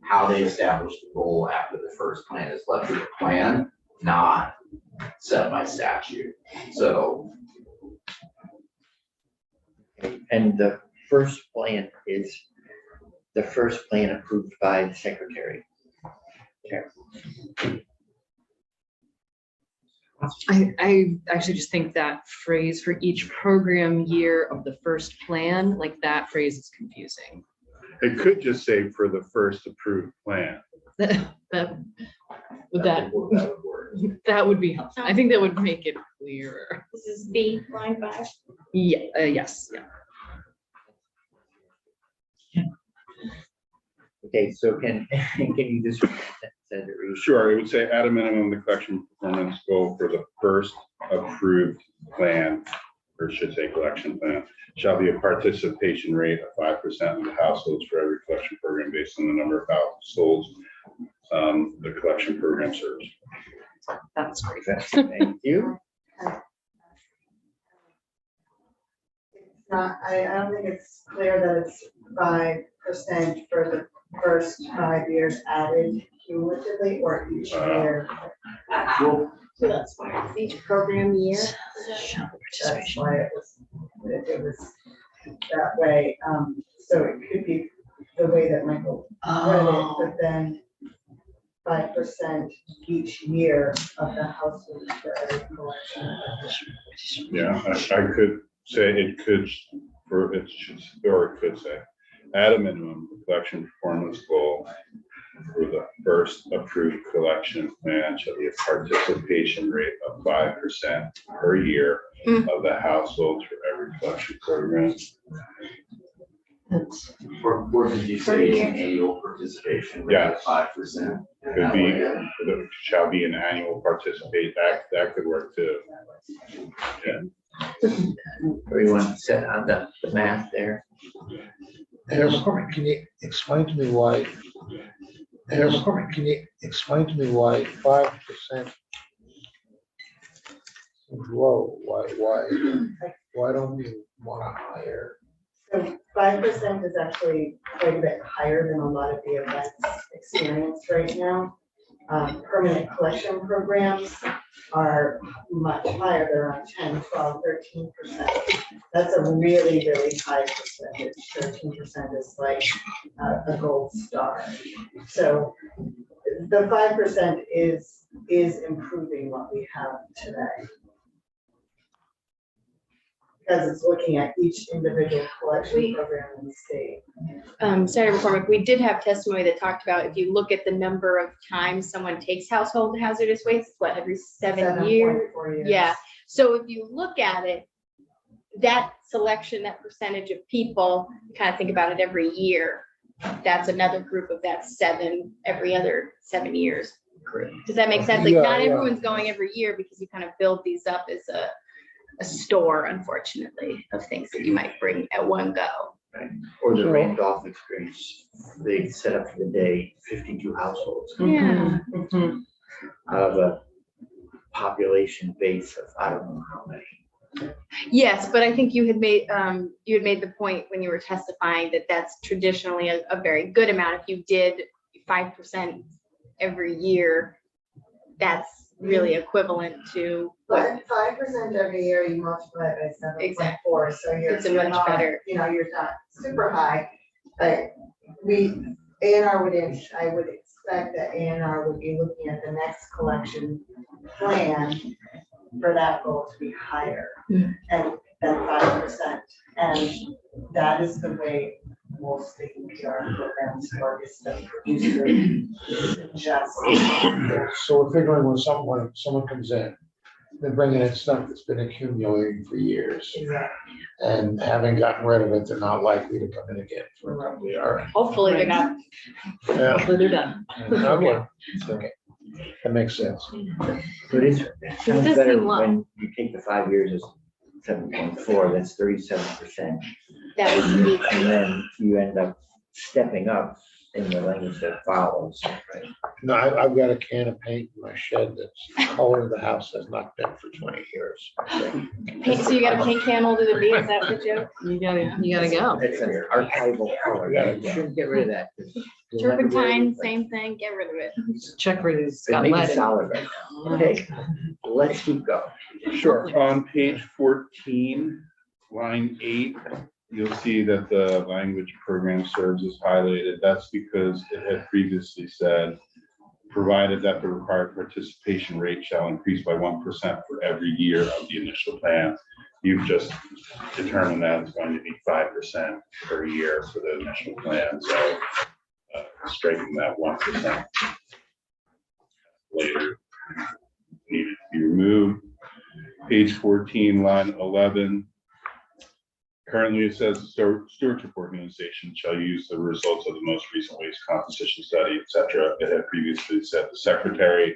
[SPEAKER 4] How they establish the goal after the first plan is left to the plan, not set by statute. So.
[SPEAKER 1] And the first plan is the first plan approved by the secretary. Okay.
[SPEAKER 3] I actually just think that phrase for each program year of the first plan, like that phrase is confusing.
[SPEAKER 2] It could just say for the first approved plan.
[SPEAKER 3] That that would be helpful. I think that would make it clearer.
[SPEAKER 9] This is B, line 5.
[SPEAKER 3] Yeah, yes, yeah.
[SPEAKER 1] Okay, so can you just send it? Read?
[SPEAKER 2] Sure, it would say at a minimum, the collection performance goal for the first approved plan, or should say collection plan, shall be a participation rate of 5% of the households for every collection program based on the number of households the collection program serves.
[SPEAKER 3] That's great.
[SPEAKER 1] Thank you.
[SPEAKER 7] I don't think it's clear that it's 5% for the first 5 years added cumulatively or each year.
[SPEAKER 1] Well,
[SPEAKER 9] So that's fine. Each program year.
[SPEAKER 7] That's why it was that way. So it could be the way that Michael read it, but then 5% each year of the household for every collection.
[SPEAKER 2] Yeah, I could say it could, or it should, or it could say, at a minimum, the collection performance goal for the first approved collection plan shall be a participation rate of 5% per year of the households for every collection program.
[SPEAKER 4] Or did you say an annual participation rate of 5%?
[SPEAKER 2] Could be, there shall be an annual participate, that could work too. Yeah.
[SPEAKER 1] everyone set on the math there.
[SPEAKER 5] Can you explain to me why? Can you explain to me why 5% is low? Why don't we want to hire?
[SPEAKER 7] So 5% is actually quite a bit higher than a lot of the events experienced right now. Permanent collection programs are much higher, they're around 10, 12, 13%. That's a really, really high percentage. 13% is like a gold star. So the 5% is improving what we have today. Because it's looking at each individual collection program in the state.
[SPEAKER 9] Senator McCormick, we did have testimony that talked about if you look at the number of times someone takes household hazardous waste, what, every 7 years?
[SPEAKER 7] 7.4 years.
[SPEAKER 9] Yeah, so if you look at it, that selection, that percentage of people, kind of think about it every year, that's another group of that 7, every other 7 years group. Does that make sense? Like,
[SPEAKER 5] Yeah,
[SPEAKER 9] not
[SPEAKER 5] yeah.
[SPEAKER 9] everyone's going every year because you kind of build these up as a store, unfortunately, of things that you might bring at one go.
[SPEAKER 1] Or the Randolph experience, they set up for the day 52 households
[SPEAKER 9] Yeah.
[SPEAKER 1] out of a population base of I don't know how many.
[SPEAKER 9] Yes, but I think you had made the point when you were testifying that that's traditionally a very good amount. If you did 5% every year, that's really equivalent to
[SPEAKER 7] But 5% every year, you multiply it by 7.4, so
[SPEAKER 9] It's a
[SPEAKER 7] you're
[SPEAKER 9] much
[SPEAKER 7] not,
[SPEAKER 9] better-
[SPEAKER 7] you're not super high. But I would expect that A&R would be looking at the next collection plan for that goal to be higher and than 5%. And that is the way most APR programs work, is the producer just.
[SPEAKER 5] So we're figuring when someone comes in, they're bringing in stuff that's been accumulating for years. And having gotten rid of it, they're not likely to come in again for a couple of years.
[SPEAKER 9] hopefully they're not.
[SPEAKER 5] Yeah,
[SPEAKER 3] Hopefully they're done.
[SPEAKER 5] okay. That makes sense.
[SPEAKER 1] But it sounds
[SPEAKER 9] does
[SPEAKER 1] better
[SPEAKER 9] seem low.
[SPEAKER 1] when you take the 5 years as 7.4, that's 37%.
[SPEAKER 9] That would be,
[SPEAKER 1] And then you end up stepping up in the language that follows, right?
[SPEAKER 5] No, I've got a can of paint in my shed that's color the house has not been for 20 years.
[SPEAKER 9] so you got a pink camel to the V, is that the joke?
[SPEAKER 3] You gotta go.
[SPEAKER 1] It's an archival color. You shouldn't get rid of that. 'cause you'll never be able to-
[SPEAKER 9] Turpentine, same thing, get rid of it.
[SPEAKER 3] Check where it's
[SPEAKER 1] It
[SPEAKER 3] got
[SPEAKER 1] may be
[SPEAKER 3] lead in it.
[SPEAKER 1] solid right now. Okay, let's keep going.
[SPEAKER 2] Sure, on page 14, line 8, you'll see that the language program serves is highlighted. That's because it had previously said provided that the required participation rate shall increase by 1% for every year of the initial plan. You've just determined that it's going to be 5% per year for the initial plan, so striking that 1% later needed to be removed. Page 14, line 11. Currently, it says the stewardship organization shall use the results of the most recent waste composition study, et cetera. It had previously said the secretary.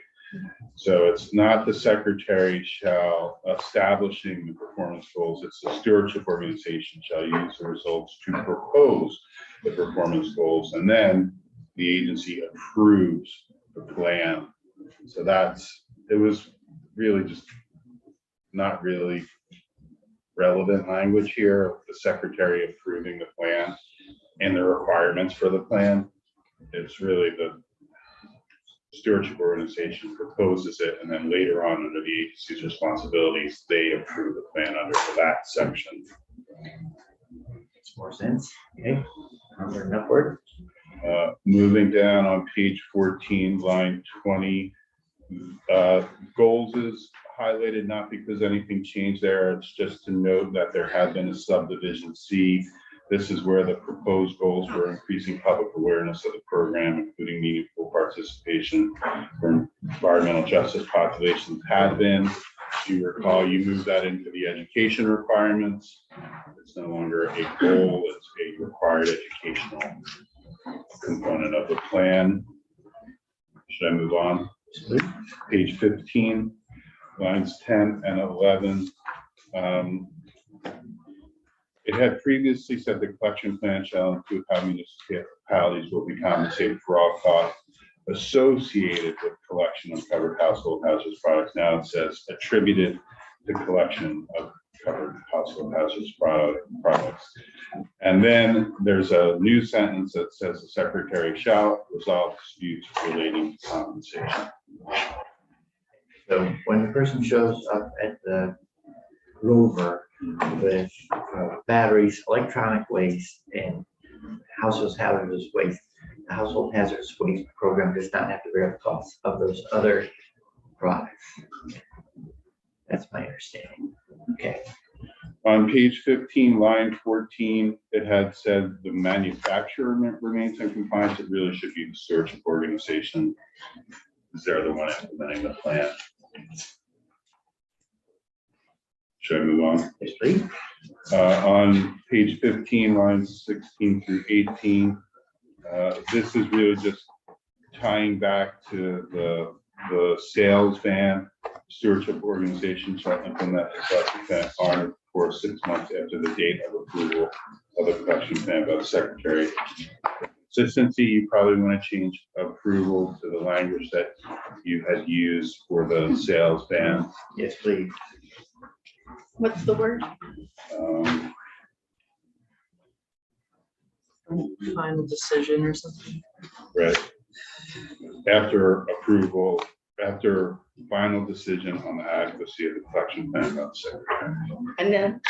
[SPEAKER 2] So it's not the secretary shall establishing the performance goals. It's the stewardship organization shall use the results to propose the performance goals, and then the agency approves the plan. So it was really just not really relevant language here, the secretary approving the plan and the requirements for the plan. It's really the stewardship organization proposes it, and then later on under the agency's responsibilities, they approve the plan under that section.
[SPEAKER 1] Makes more sense. Okay, onward and upward.
[SPEAKER 2] Moving down on page 14, line 20, goals is highlighted not because anything changed there. It's just to note that there had been a subdivision C. This is where the proposed goals for increasing public awareness of the program, including meaningful participation from environmental justice populations had been. If you recall, you moved that into the education requirements. It's no longer a goal, it's a required educational component of the plan. Should I move on? Page 15, lines 10 and 11. It had previously said the collection plan shall include how municipalities will be compensated for all costs associated with collection of covered household hazardous products. Now it says attributed to collection of covered household hazardous products. And then there's a new sentence that says the secretary shall resolve disputes relating to compensation.
[SPEAKER 1] So when the person shows up at the Rover with batteries, electronic waste, and household hazardous waste, the household hazardous waste program does not have to bear the cost of those other products. That's my understanding. Okay.
[SPEAKER 2] On page 15, line 14, it had said the manufacturer remains in compliance. It really should be the stewardship organization, because they're the one implementing the plan. Should I move on?
[SPEAKER 1] Yes, please.
[SPEAKER 2] On page 15, lines 16 through 18, this is really just tying back to the sales ban. Stewardship organization shall implement the collection plan on for 6 months after the date of approval of the collection plan by the secretary. Consistency, you probably want to change approval to the language that you had used for the sales ban.
[SPEAKER 1] Yes, please.
[SPEAKER 9] What's the word?
[SPEAKER 3] Final decision or something.
[SPEAKER 2] Right. After approval, after final decision on the adequacy of the collection plan by the secretary.
[SPEAKER 9] And then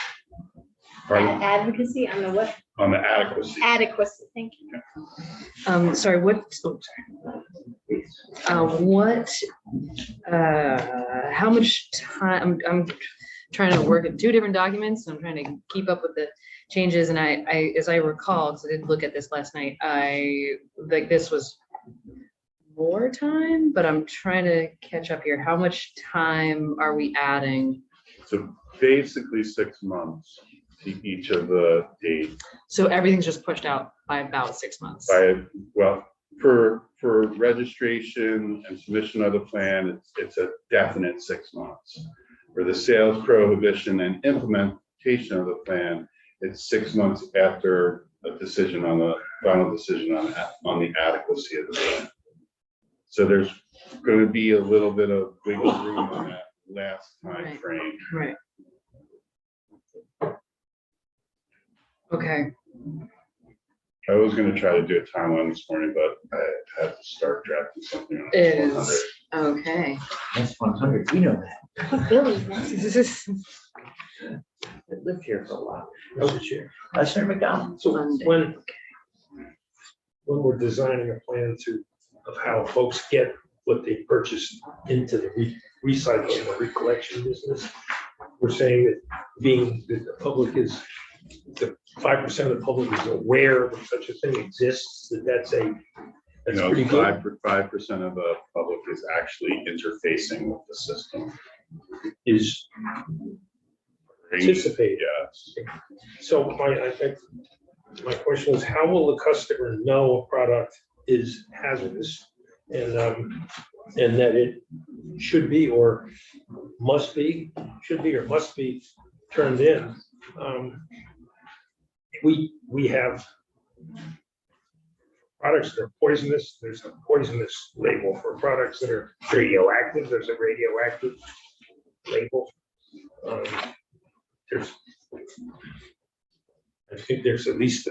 [SPEAKER 9] advocacy on the what?
[SPEAKER 2] On the adequacy.
[SPEAKER 9] Adequacy, thank you.
[SPEAKER 3] Sorry, how much time, I'm trying to work at 2 different documents. I'm trying to keep up with the changes, and I as I recall, because I did look at this last night, this was more time, but I'm trying to catch up here. How much time are we adding?
[SPEAKER 2] So basically 6 months to each of the dates.
[SPEAKER 3] So everything's just pushed out by about 6 months.
[SPEAKER 2] Well, for registration and submission of the plan, it's a definite 6 months. For the sales prohibition and implementation of the plan, it's 6 months after a decision on the final decision on the adequacy of the plan. So there's going to be a little bit of wiggle room on that last time frame.
[SPEAKER 3] Right. Okay.
[SPEAKER 2] I was going to try to do a timeline this morning, but I had to start drafting something on
[SPEAKER 3] Is
[SPEAKER 2] 100.
[SPEAKER 3] okay.
[SPEAKER 1] That's 100. We know that.
[SPEAKER 9] Billy,
[SPEAKER 1] I lived here for a while. Over here. Senator McDonald.
[SPEAKER 10] So when we're designing a plan of how folks get what they purchased into the recycling or recollection business. We're saying that being that the public is, the 5% of the public is aware that such a thing exists, that's pretty good.
[SPEAKER 2] 5% of the public is actually interfacing with the system.
[SPEAKER 10] Is anticipated.
[SPEAKER 2] Yes.
[SPEAKER 10] So my question was, how will the customer know a product is hazardous and that it should be or must be turned in? We have products that are poisonous. There's a poisonous label for products that are radioactive. There's a radioactive label. I think there's at least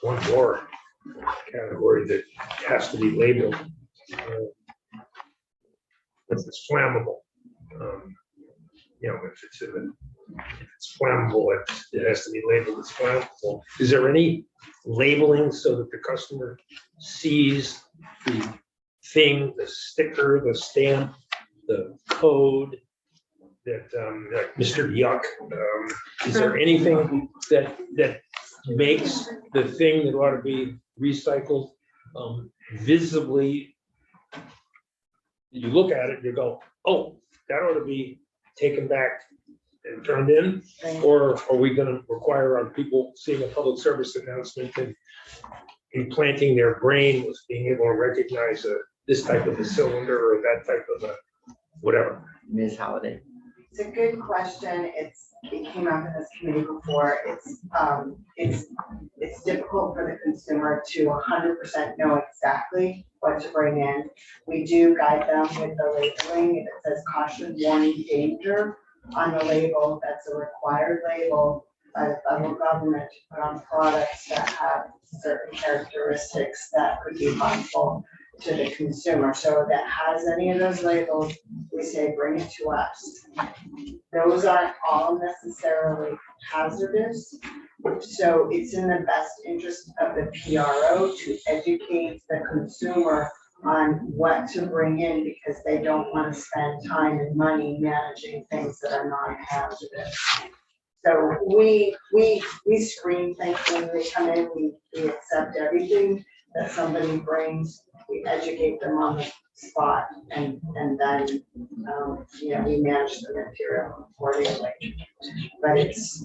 [SPEAKER 10] one more category that has to be labeled. If it's flammable, if it's flammable, it has to be labeled as flammable. Is there any labeling so that the customer sees the thing, the sticker, the stamp, the code that like Mr. Yuck? Is there anything that makes the thing that ought to be recycled visibly? You look at it, you go, oh, that ought to be taken back and turned in? Or are we going to require our people seeing a public service announcement and implanting their brain with being able to recognize this type of a cylinder or that type of a whatever?
[SPEAKER 1] Ms. Halliday.
[SPEAKER 11] It's a good question. It came up in this committee before. It's difficult for the consumer to 100% know exactly what to bring in. We do guide them with the labeling. If it says caution, warning, danger on the label, that's a required label by the federal government to put on products that have certain characteristics that could be harmful to the consumer. So if that has any of those labels, we say bring it to us. Those aren't all necessarily hazardous. So it's in the best interest of the PRO to educate the consumer on what to bring in because they don't want to spend time and money managing things that are non-hazardous. So we screen things when they come in, we accept everything that somebody brings, we educate them on the spot, and then we manage the material accordingly. But it's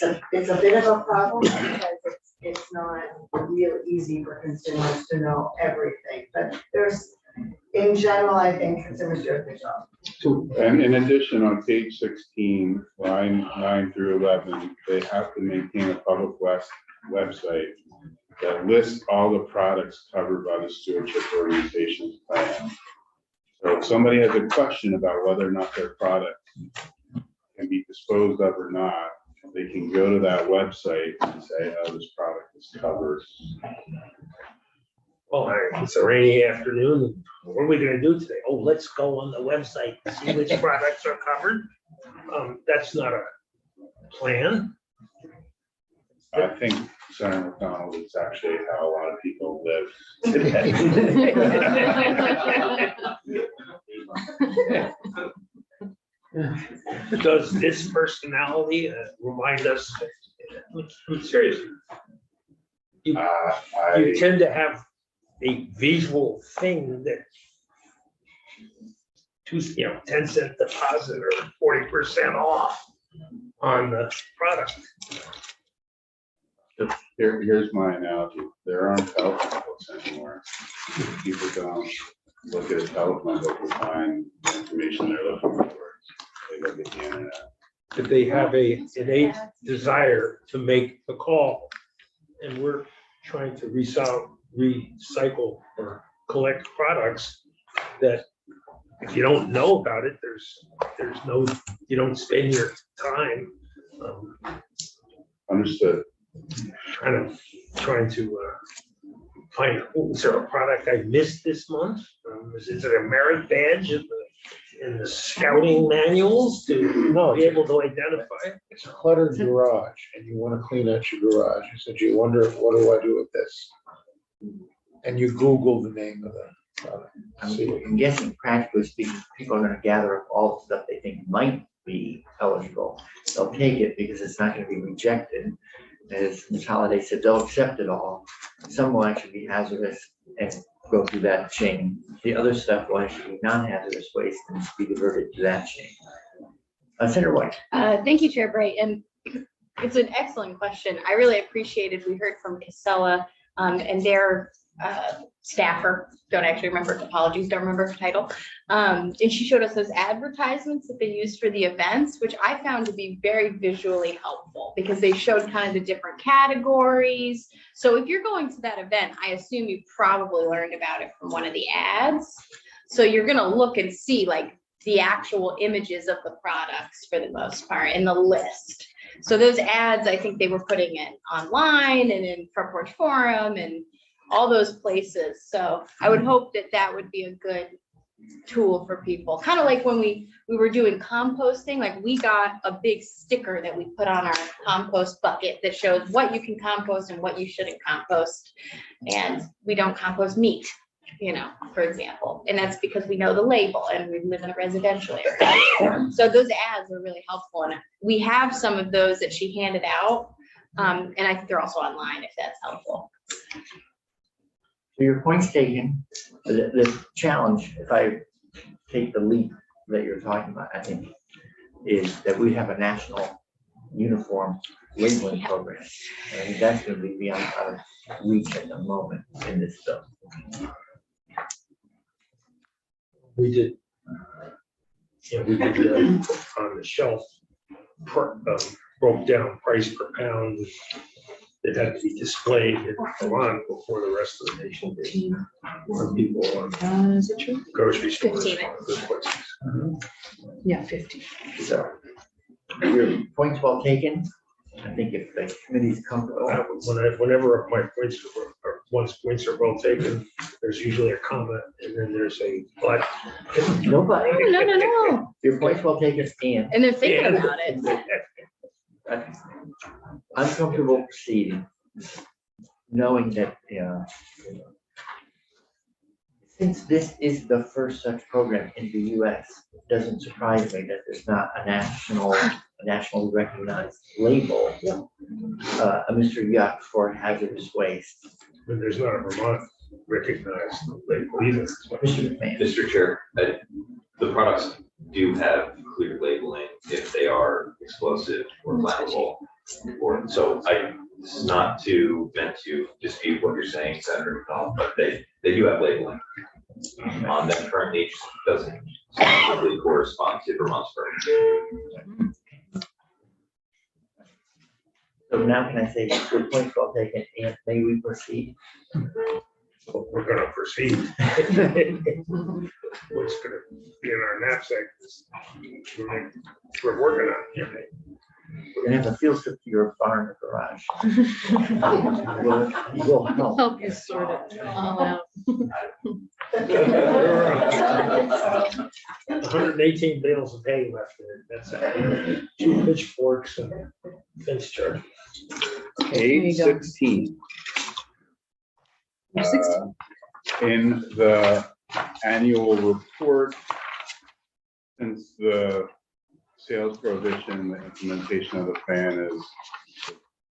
[SPEAKER 11] a bit of a problem because it's not real easy for consumers to know everything. But in general, I think consumers do a good job.
[SPEAKER 2] And in addition, on page 16, line 9 through 11, they have to maintain a public website that lists all the products covered by the stewardship organization's plan. So if somebody has a question about whether or not their product can be disposed of or not, they can go to that website and say, oh, this product is covered.
[SPEAKER 10] Well, it's a rainy afternoon. What are we going to do today? Oh, let's go on the website and see which products are covered. That's not a plan.
[SPEAKER 2] I think, Senator McDonald, it's actually how a lot of people live today.
[SPEAKER 10] Does this personality remind us? Seriously, you tend to have a visual thing that 10-cent deposit or 40% off on the product.
[SPEAKER 2] Here's my analogy. There aren't telephone books anymore. People don't look at a telephone book to find the information they're looking for. They look at the internet.
[SPEAKER 10] That they have an innate desire to make the call. And we're trying to recycle or collect products that if you don't know about it, there's no, you don't spend your time.
[SPEAKER 2] Understood.
[SPEAKER 10] Trying to find, is there a product I missed this month? Is it a merit badge in the scouting manuals to be able to identify it?
[SPEAKER 5] It's a cluttered garage and you want to clean out your garage. You said, you wonder, what do I do with this? And you Google the name of the
[SPEAKER 1] I'm guessing practically speaking, people are gonna gather up all the stuff they think might be eligible. They'll take it because it's not gonna be rejected. As Ms. Holliday said, they'll accept it all. Some will actually be hazardous and go through that chain. The other stuff will actually be non-hazardous waste and be diverted to that chain. Senator White.
[SPEAKER 9] Thank you, Chair Bright, and it's an excellent question. I really appreciated, we heard from Casella and their staffer, don't actually remember, apologies, don't remember her title. And she showed us those advertisements that they used for the events, which I found to be very visually helpful because they showed kind of the different categories. So if you're going to that event, I assume you probably learned about it from one of the ads. So you're gonna look and see like the actual images of the products for the most part in the list. So those ads, I think they were putting it online and in Front Porch Forum and all those places. So I would hope that that would be a good tool for people. Kind of like when we were doing composting, like we got a big sticker that we put on our compost bucket that shows what you can compost and what you shouldn't compost. And we don't compost meat, you know, for example, and that's because we know the label and we live in a residential area. So those ads are really helpful. And we have some of those that she handed out. And I think they're also online if that's helpful.
[SPEAKER 1] So your point's taken. The challenge, if I take the leap that you're talking about, I think, is that we have a national uniform labeling program. And I think that's going to be beyond our reach at the moment in this bill.
[SPEAKER 10] We did, we did on the shelf, broke down price per pound. It had to be displayed in Milan before the rest of the nation did. For people on
[SPEAKER 3] Is it true?
[SPEAKER 10] grocery stores.
[SPEAKER 9] 15.
[SPEAKER 10] Those places.
[SPEAKER 3] Yeah, 50.
[SPEAKER 1] So your point's well taken. I think if the committee's comfortable.
[SPEAKER 10] Whenever my points or one's points are well taken, there's usually a comment and then there's a but.
[SPEAKER 1] Nobody.
[SPEAKER 9] No.
[SPEAKER 1] Your point's well taken,
[SPEAKER 9] And they're thinking
[SPEAKER 10] And-
[SPEAKER 9] about it.
[SPEAKER 1] I'm comfortable proceeding, knowing that, since this is the first such program in the US, it doesn't surprise me that there's not a nationally recognized label, a Mr. Yuck for hazardous waste.
[SPEAKER 10] But there's not a Vermont recognized label either.
[SPEAKER 1] Mr. McMahon.
[SPEAKER 8] Mr. Chair, the products do have clear labeling if they are explosive or flammable. So this is not meant to dispute what you're saying, Senator McDonald, but they do have labeling on them currently, it just doesn't specifically correspond to Vermont's version.
[SPEAKER 1] So now can I say, your point's well taken, and may we proceed?
[SPEAKER 10] We're gonna proceed. What's gonna be in our knapsack is we're working on it.
[SPEAKER 1] We're gonna have a field trip to your barn or garage. We'll help.
[SPEAKER 3] Help you sort it all out.
[SPEAKER 10] 118 bales of hay left in it. That's 2 pitchforks and fence charge.
[SPEAKER 2] Page 16. In the annual report, since the sales prohibition, the implementation of the ban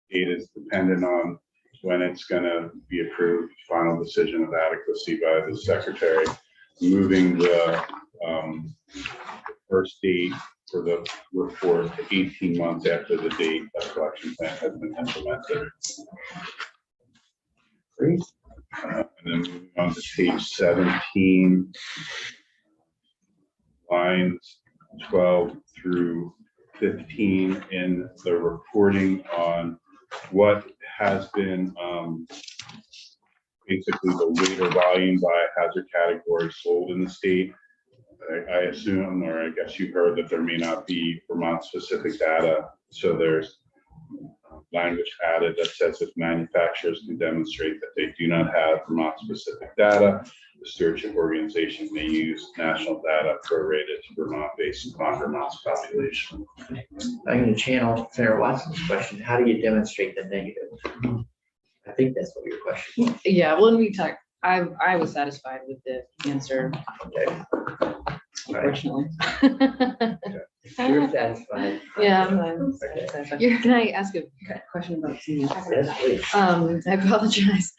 [SPEAKER 2] is dependent on when it's going to be approved, final decision of adequacy by the secretary, moving the first date for the report to 18 months after the date that collection plan has been implemented. And then moving on to page 17, lines 12 through 15 in the reporting on what has been basically the weight or volume by hazard category sold in the state. I assume, or I guess you heard that there may not be Vermont specific data. So there's language added that says if manufacturers can demonstrate that they do not have Vermont specific data, the stewardship organization may use national data prorated to Vermont based upon Vermont's population.
[SPEAKER 1] I'm going to channel Senator Watson's question. How do you demonstrate the negative? I think that's what your question is.
[SPEAKER 3] Yeah, when we talk, I was satisfied with the answer, unfortunately.
[SPEAKER 1] You're satisfied.
[SPEAKER 3] Yeah, I'm satisfied. Can I ask a question about seniors?
[SPEAKER 1] Yes, please.
[SPEAKER 3] I apologize.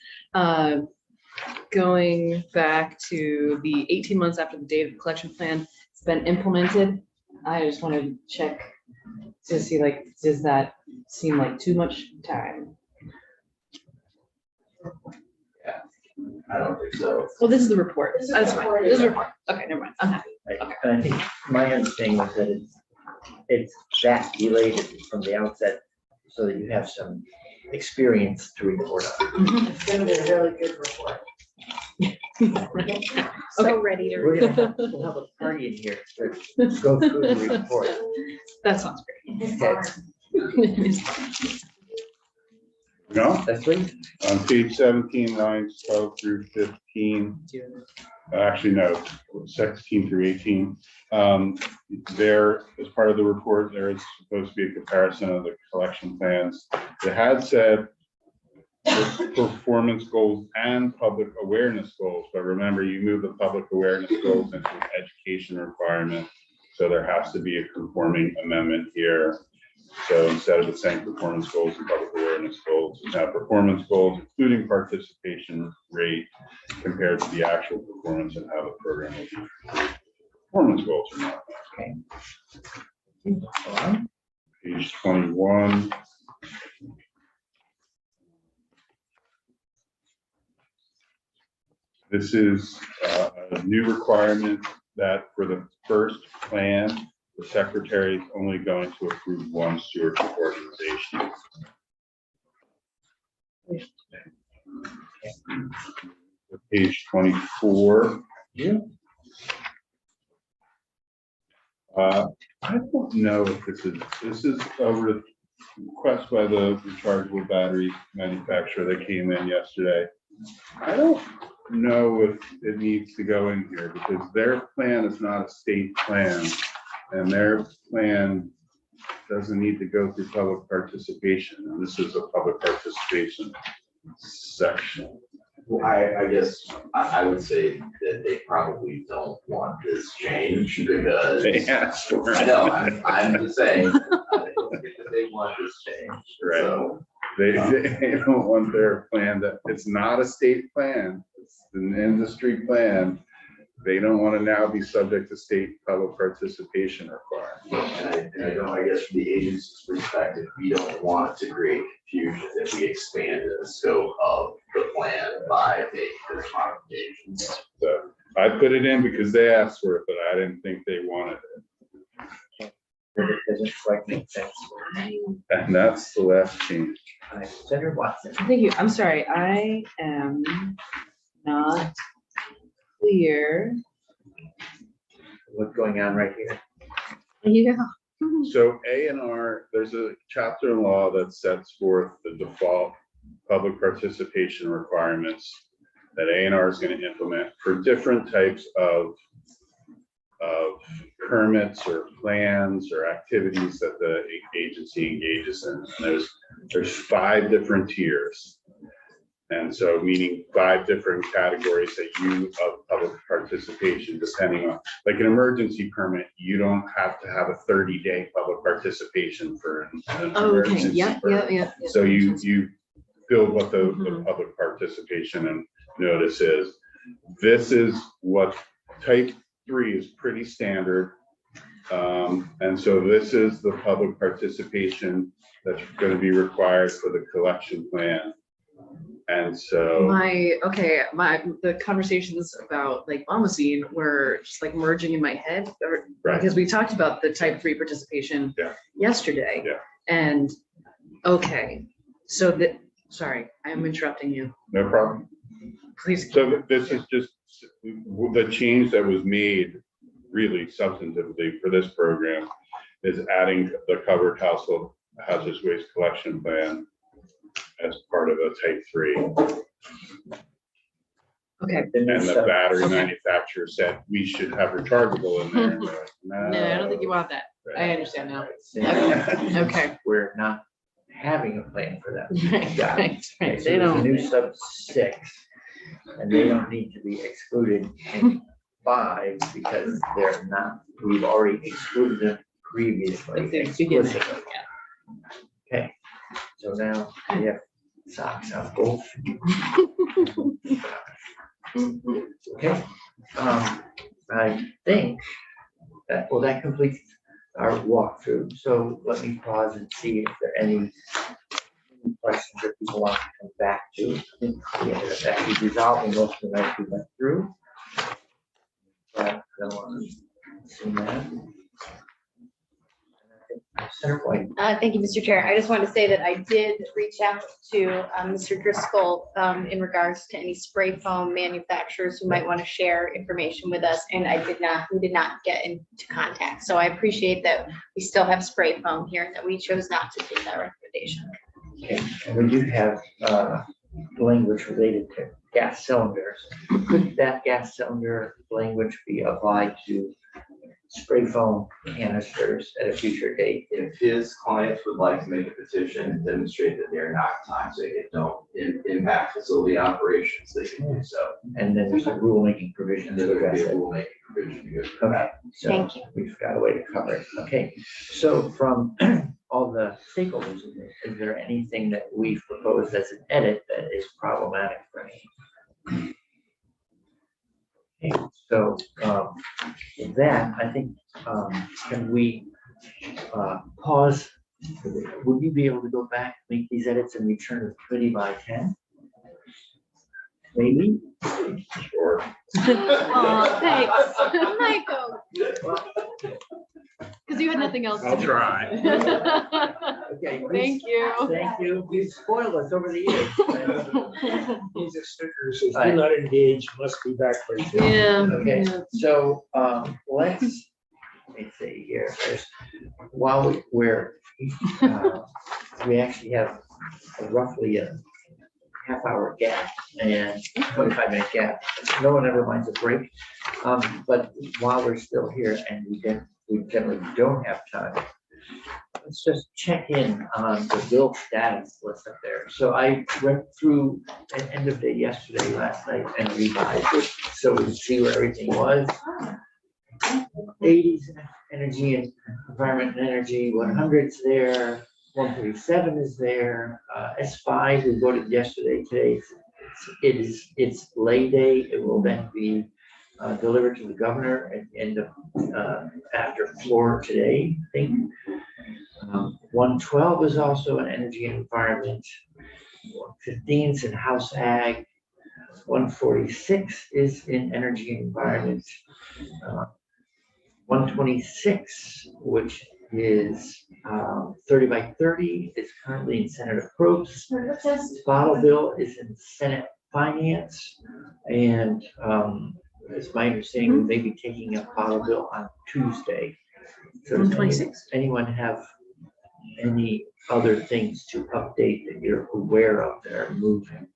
[SPEAKER 3] Going back to the 18 months after the date of the collection plan has been implemented, I just want to check to see, like, does that seem like too much time?
[SPEAKER 4] I don't think so.
[SPEAKER 3] Well, this is the report.
[SPEAKER 7] This is
[SPEAKER 3] That's
[SPEAKER 7] the
[SPEAKER 3] fine.
[SPEAKER 7] report,
[SPEAKER 3] This is the
[SPEAKER 7] yeah.
[SPEAKER 3] report. Okay, never mind. I'm happy.
[SPEAKER 1] Right.
[SPEAKER 3] Okay.
[SPEAKER 1] And I think my understanding was that it's that delayed from the outset, so that you have some experience to report on.
[SPEAKER 7] It's gonna be a really good report.
[SPEAKER 9] So ready to.
[SPEAKER 1] We're gonna have, we'll have a party in here to go through the report.
[SPEAKER 3] That sounds
[SPEAKER 1] Okay.
[SPEAKER 2] No,
[SPEAKER 1] That's right.
[SPEAKER 2] on page 17, lines 12 through 15,
[SPEAKER 3] great.
[SPEAKER 2] actually, no, 16 through 18. There, as part of the report, there is supposed to be a comparison of the collection plans. It had said performance goals and public awareness goals, but remember, you move the public awareness goals into an education requirement. So there has to be a conforming amendment here. So instead of the same performance goals and public awareness goals, it's now performance goals, including participation rate compared to the actual performance and how the program will be. Performance goals are not.
[SPEAKER 1] Okay.
[SPEAKER 2] Page 21. This is a new requirement that for the first plan, the secretary is only going to approve one stewardship organization. Page 24.
[SPEAKER 1] Yeah.
[SPEAKER 2] I don't know if this is a request by the rechargeable battery manufacturer that came in yesterday. I don't know if it needs to go in here because their plan is not a state plan and their plan doesn't need to go through public participation. And this is a public participation section.
[SPEAKER 4] Well, I guess I would say that they probably don't want this change because.
[SPEAKER 2] They asked for it.
[SPEAKER 4] I know, I'm just saying, I don't think that they want this change.
[SPEAKER 2] Right.
[SPEAKER 4] So,
[SPEAKER 2] They don't want their plan that, it's not a state plan, it's an industry plan. They don't want to now be subject to state public participation requirements.
[SPEAKER 4] and I don't, I guess from the agency's perspective, we don't want to create confusion if we expand the scope of the plan by making this modification.
[SPEAKER 2] So I put it in because they asked for it, but I didn't think they wanted it.
[SPEAKER 1] It doesn't quite make sense.
[SPEAKER 2] And that's the last change.
[SPEAKER 1] Senator Watson.
[SPEAKER 3] Thank you. I'm sorry. I am not clear.
[SPEAKER 1] What's going on right here?
[SPEAKER 3] Yeah.
[SPEAKER 2] So A&R, there's a chapter in law that sets forth the default public participation requirements that A&R is going to implement for different types of permits or plans or activities that the agency engages in. And there's 5 different tiers. And so meaning 5 different categories that you of public participation, depending on, like an emergency permit, you don't have to have a 30-day public participation for an
[SPEAKER 3] Oh, okay.
[SPEAKER 2] emergency
[SPEAKER 3] Yeah,
[SPEAKER 2] permit.
[SPEAKER 3] yeah.
[SPEAKER 2] So you build what the public participation and notice is. This is what type 3 is pretty standard. And so this is the public participation that's going to be required for the collection plan. And so
[SPEAKER 3] The conversations about like Bombazine were just like merging in my head,
[SPEAKER 2] Right.
[SPEAKER 3] because we talked about the type 3 participation yesterday.
[SPEAKER 2] Yeah.
[SPEAKER 3] And, so sorry, I'm interrupting you.
[SPEAKER 2] no problem.
[SPEAKER 3] Please.
[SPEAKER 2] So this is just the change that was made really substantively for this program is adding the covered household hazardous waste collection plan as part of a type 3.
[SPEAKER 3] Okay.
[SPEAKER 2] And the battery manufacturer said we should have rechargeable in there. And they're like, no.
[SPEAKER 3] No, I don't think you want that. I understand now.
[SPEAKER 1] Okay.
[SPEAKER 3] Okay.
[SPEAKER 1] We're not having a plan for that.
[SPEAKER 3] Right,
[SPEAKER 1] Got it.
[SPEAKER 3] right, right.
[SPEAKER 1] So
[SPEAKER 3] They
[SPEAKER 1] there's a
[SPEAKER 3] don't.
[SPEAKER 1] new sub 6. and they don't need to be excluded in 5 because they're not, we've already excluded them previously
[SPEAKER 3] At the beginning,
[SPEAKER 1] explicitly. Okay, so now we have socks on both. Okay, I think that, well, that completes our walkthrough. So let me pause and see if there are any questions that people want to come back to. I think we ended up actually resolving most of the night we went through. But I don't want to see that. Senator White.
[SPEAKER 9] Thank you, Mr. Chair. I just wanted to say that I did reach out to Mr. Driscoll in regards to any spray foam manufacturers who might want to share information with us, and we did not get into contact. So I appreciate that we still have spray foam here and that we chose not to take that recommendation.
[SPEAKER 1] Okay, and we do have language related to gas cylinders. Could that gas cylinder language be applied to spray foam canisters at a future date?
[SPEAKER 4] If his clients would like to make a petition and demonstrate that they're not toxic and don't impact facility operations, they can do so.
[SPEAKER 1] And then there's a rulemaking provision
[SPEAKER 4] And
[SPEAKER 1] to
[SPEAKER 4] there would
[SPEAKER 1] address
[SPEAKER 4] be a
[SPEAKER 1] it.
[SPEAKER 4] rulemaking provision to go through
[SPEAKER 1] Okay,
[SPEAKER 4] that.
[SPEAKER 1] so
[SPEAKER 9] Thank you.
[SPEAKER 1] we've got a way to cover it. Okay, so from all the stakeholders, is there anything that we've proposed as an edit that is problematic for any? Okay, so with that, I think, can we pause? Would you be able to go back, make these edits and return to the committee by 10? Maybe?
[SPEAKER 4] Sure.
[SPEAKER 9] Oh, thanks, Michael. Because you had nothing else.
[SPEAKER 10] I'll try.
[SPEAKER 1] Okay.
[SPEAKER 9] Thank you.
[SPEAKER 1] Thank you. You've spoiled us over the years.
[SPEAKER 10] These are stickers, says do not engage, must be back by 10.
[SPEAKER 3] Yeah.
[SPEAKER 1] Okay, so let me see here. While we're, we actually have roughly a half-hour gap and 25-minute gap. No one ever minds a break. But while we're still here and we generally don't have time, let's just check in on the bill status list up there. So I went through an end of day yesterday, last night, and revised it so we could see where everything was. 80s energy and environment and energy, 100's there, 137 is there. S5 we voted yesterday. Today it's lay day. It will then be delivered to the governor at the end of after floor today, I think. 112 is also an energy and environment. 115 is in House Ag. 146 is in energy and environment. 126, which is 30 by 30, is currently in Senator Probst. Bottle bill is in Senate Finance, and it's my understanding we may be taking up bottle bill on Tuesday. So does
[SPEAKER 3] 126.
[SPEAKER 1] anyone have any other things to update that you're aware of that are moving?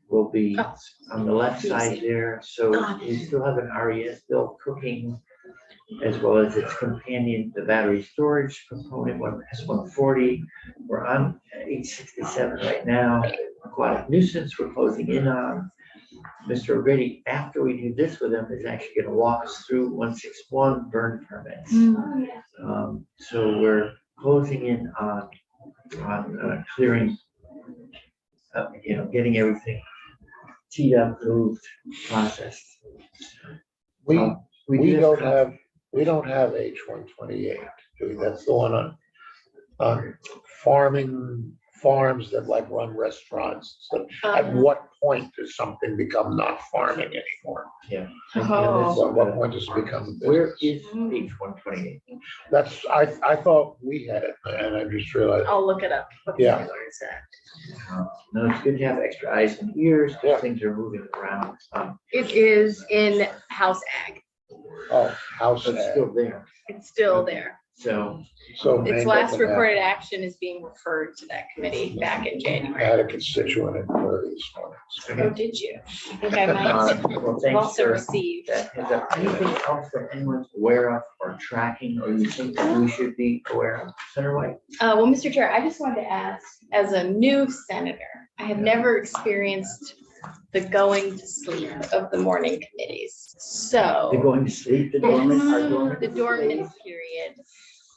[SPEAKER 1] Will be on the left side there. So we still have an RES bill cooking, as well as its companion, the battery storage component, S140. We're on 867 right now. Aquatic nuisance we're closing in on. Mr. O'Grady, after we do this with him, is actually going to walk us through 161 burn permits. So we're closing in on clearing, getting everything teed up, moved, processed.
[SPEAKER 5] We
[SPEAKER 1] do
[SPEAKER 5] don't have H128, do we? That's the one on farms that like run restaurants. So at what point does something become not farming anymore?
[SPEAKER 9] Oh.
[SPEAKER 5] At what point does it become a
[SPEAKER 1] Where
[SPEAKER 5] business?
[SPEAKER 1] is H128?
[SPEAKER 5] That's, I thought we had it, and I just realized,
[SPEAKER 9] I'll look it up.
[SPEAKER 5] Yeah.
[SPEAKER 1] No, it's good to have extra eyes and ears,
[SPEAKER 5] Yeah.
[SPEAKER 1] because things are moving around.
[SPEAKER 9] It is in House Ag.
[SPEAKER 5] oh, house
[SPEAKER 1] So it's
[SPEAKER 5] ag.
[SPEAKER 1] still there.
[SPEAKER 9] It's still there.
[SPEAKER 1] So,
[SPEAKER 5] So
[SPEAKER 9] Its
[SPEAKER 5] Maine
[SPEAKER 9] last
[SPEAKER 5] doesn't have-
[SPEAKER 9] recorded action is being referred to that committee back in
[SPEAKER 5] I
[SPEAKER 9] January.
[SPEAKER 5] had a constituent in Prairie this morning.
[SPEAKER 9] Oh, did you? I think I might
[SPEAKER 1] well,
[SPEAKER 9] have
[SPEAKER 1] thanks,
[SPEAKER 9] also
[SPEAKER 1] sir.
[SPEAKER 9] received.
[SPEAKER 1] Is there anything else that anyone's aware of or tracking, or you think that we should be aware of? Senator White?
[SPEAKER 9] Well, Mr. Chair, I just wanted to ask, as a new senator, I have never experienced the going to sleep of the morning committees. So.
[SPEAKER 1] They're going to sleep, the dormant, are dormant.
[SPEAKER 9] The dormant period.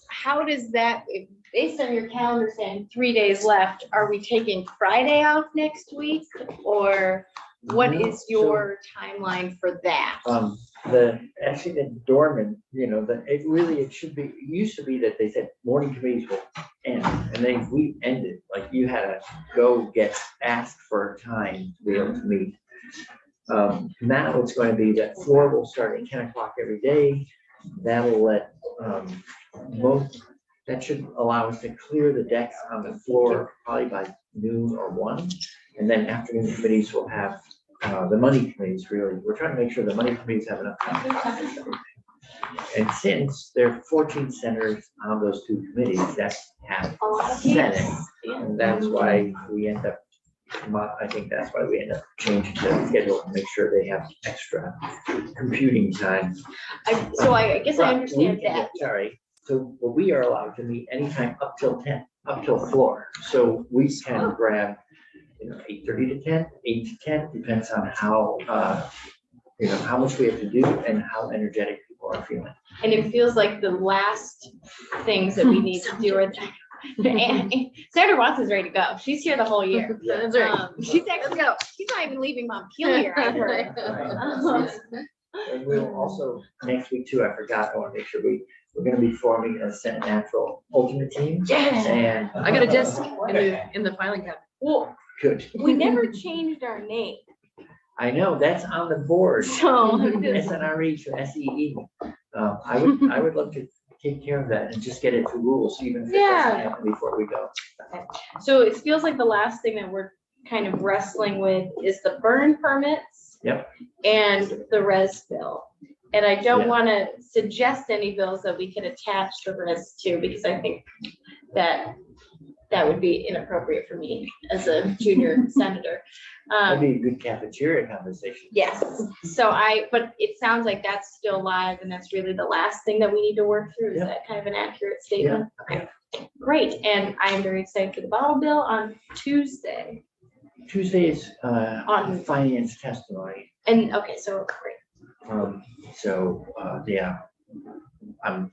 [SPEAKER 9] How does that, based on your calendar saying 3 days left, are we taking Friday off next week? Or what
[SPEAKER 1] No,
[SPEAKER 9] is your timeline for that?
[SPEAKER 1] Actually the dormant, it should be, it used to be that they said morning committees will end, and then we ended, like you had to go get asked for time to be able to meet. Now it's going to be that floor will start at 10 o'clock every day. That'll let, that should allow us to clear the decks on the floor probably by noon or 1. And then afternoon committees will have, the money committees really, we're trying to make sure the money committees have enough time. And since there are 14 senators on those 2 committees that have
[SPEAKER 9] A lot of
[SPEAKER 1] Senate,
[SPEAKER 9] hands.
[SPEAKER 1] and that's why we end up, I think that's why we end up changing the schedule to make sure they have extra computing time.
[SPEAKER 9] So I guess I
[SPEAKER 1] But
[SPEAKER 9] understand
[SPEAKER 1] we can
[SPEAKER 9] that.
[SPEAKER 1] get- Sorry, so but we are allowed to meet anytime up till 10, up till 4. So we can grab, 8:30 to 10, 8 to 10, depends on how, how much we have to do and how energetic people are feeling.
[SPEAKER 9] And it feels like the last things that we need to do are. And Senator Watson's ready to go. She's here the whole year.
[SPEAKER 1] That's
[SPEAKER 9] She's actually, she's not even leaving Montpelier. I heard.
[SPEAKER 1] And we'll also, next week too, I forgot, I want to make sure we're gonna be forming a Senate Natural Ultimate Team.
[SPEAKER 9] Yes.
[SPEAKER 1] And.
[SPEAKER 3] I got a disc in the filing cabinet.
[SPEAKER 9] Well,
[SPEAKER 1] Good.
[SPEAKER 9] we never changed our name,
[SPEAKER 1] I know, that's on the board.
[SPEAKER 9] so I'm just-
[SPEAKER 1] SNRE to SEE. I would love to take care of that and just get it to rules, even if it doesn't
[SPEAKER 9] Yeah.
[SPEAKER 1] happen before we go.
[SPEAKER 9] So it feels like the last thing that we're kind of wrestling with is the burn permits.
[SPEAKER 1] Yep.
[SPEAKER 9] And the res bill. And I don't
[SPEAKER 1] Yeah.
[SPEAKER 9] want to suggest any bills that we can attach the res to, because I think that that would be inappropriate for me as a junior senator.
[SPEAKER 1] That'd be a good cafeteria conversation.
[SPEAKER 9] Yes, but it sounds like that's still live, and that's really the last thing that we need to work through. Is
[SPEAKER 1] Yeah.
[SPEAKER 9] that kind of an accurate statement? Okay, great. And I am very excited for the bottle bill on Tuesday.
[SPEAKER 1] Tuesday is
[SPEAKER 9] On-
[SPEAKER 1] finance testimony.
[SPEAKER 9] And, okay, so great.
[SPEAKER 1] Yeah, I'm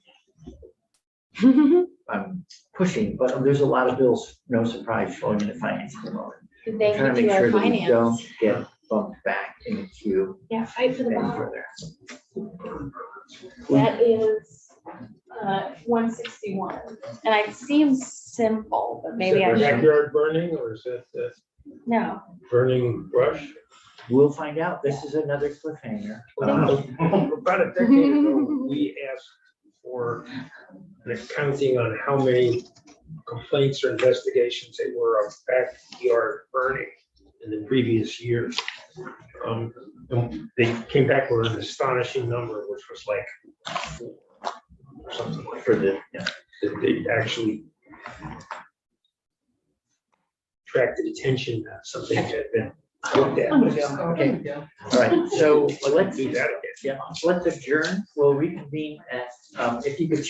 [SPEAKER 1] pushing, but there's a lot of bills, no surprise, flowing into finance at the moment.
[SPEAKER 9] Thank
[SPEAKER 1] Trying to
[SPEAKER 9] you
[SPEAKER 1] make
[SPEAKER 9] to our
[SPEAKER 1] sure that we
[SPEAKER 9] finance.
[SPEAKER 1] don't get bumped back in the queue
[SPEAKER 9] Yeah, fight for the
[SPEAKER 1] any
[SPEAKER 9] bottle.
[SPEAKER 1] further.
[SPEAKER 9] That is 161. And it seems simple, but maybe I
[SPEAKER 10] Is that
[SPEAKER 9] should,
[SPEAKER 10] backyard burning, or is that
[SPEAKER 9] no.
[SPEAKER 10] burning brush?
[SPEAKER 1] We'll find out. This is another cliffhanger.
[SPEAKER 10] About a decade ago, we asked for an accounting on how many complaints or investigations they were of backyard burning in the previous year. And they came back with an astonishing number, which was like 4 or something like
[SPEAKER 1] For the, yeah.
[SPEAKER 10] that. They actually attracted attention that something had been looked at.
[SPEAKER 1] Okay, all right, so let's
[SPEAKER 10] Do that again.
[SPEAKER 1] let's adjourn. We'll reconvene at, if you could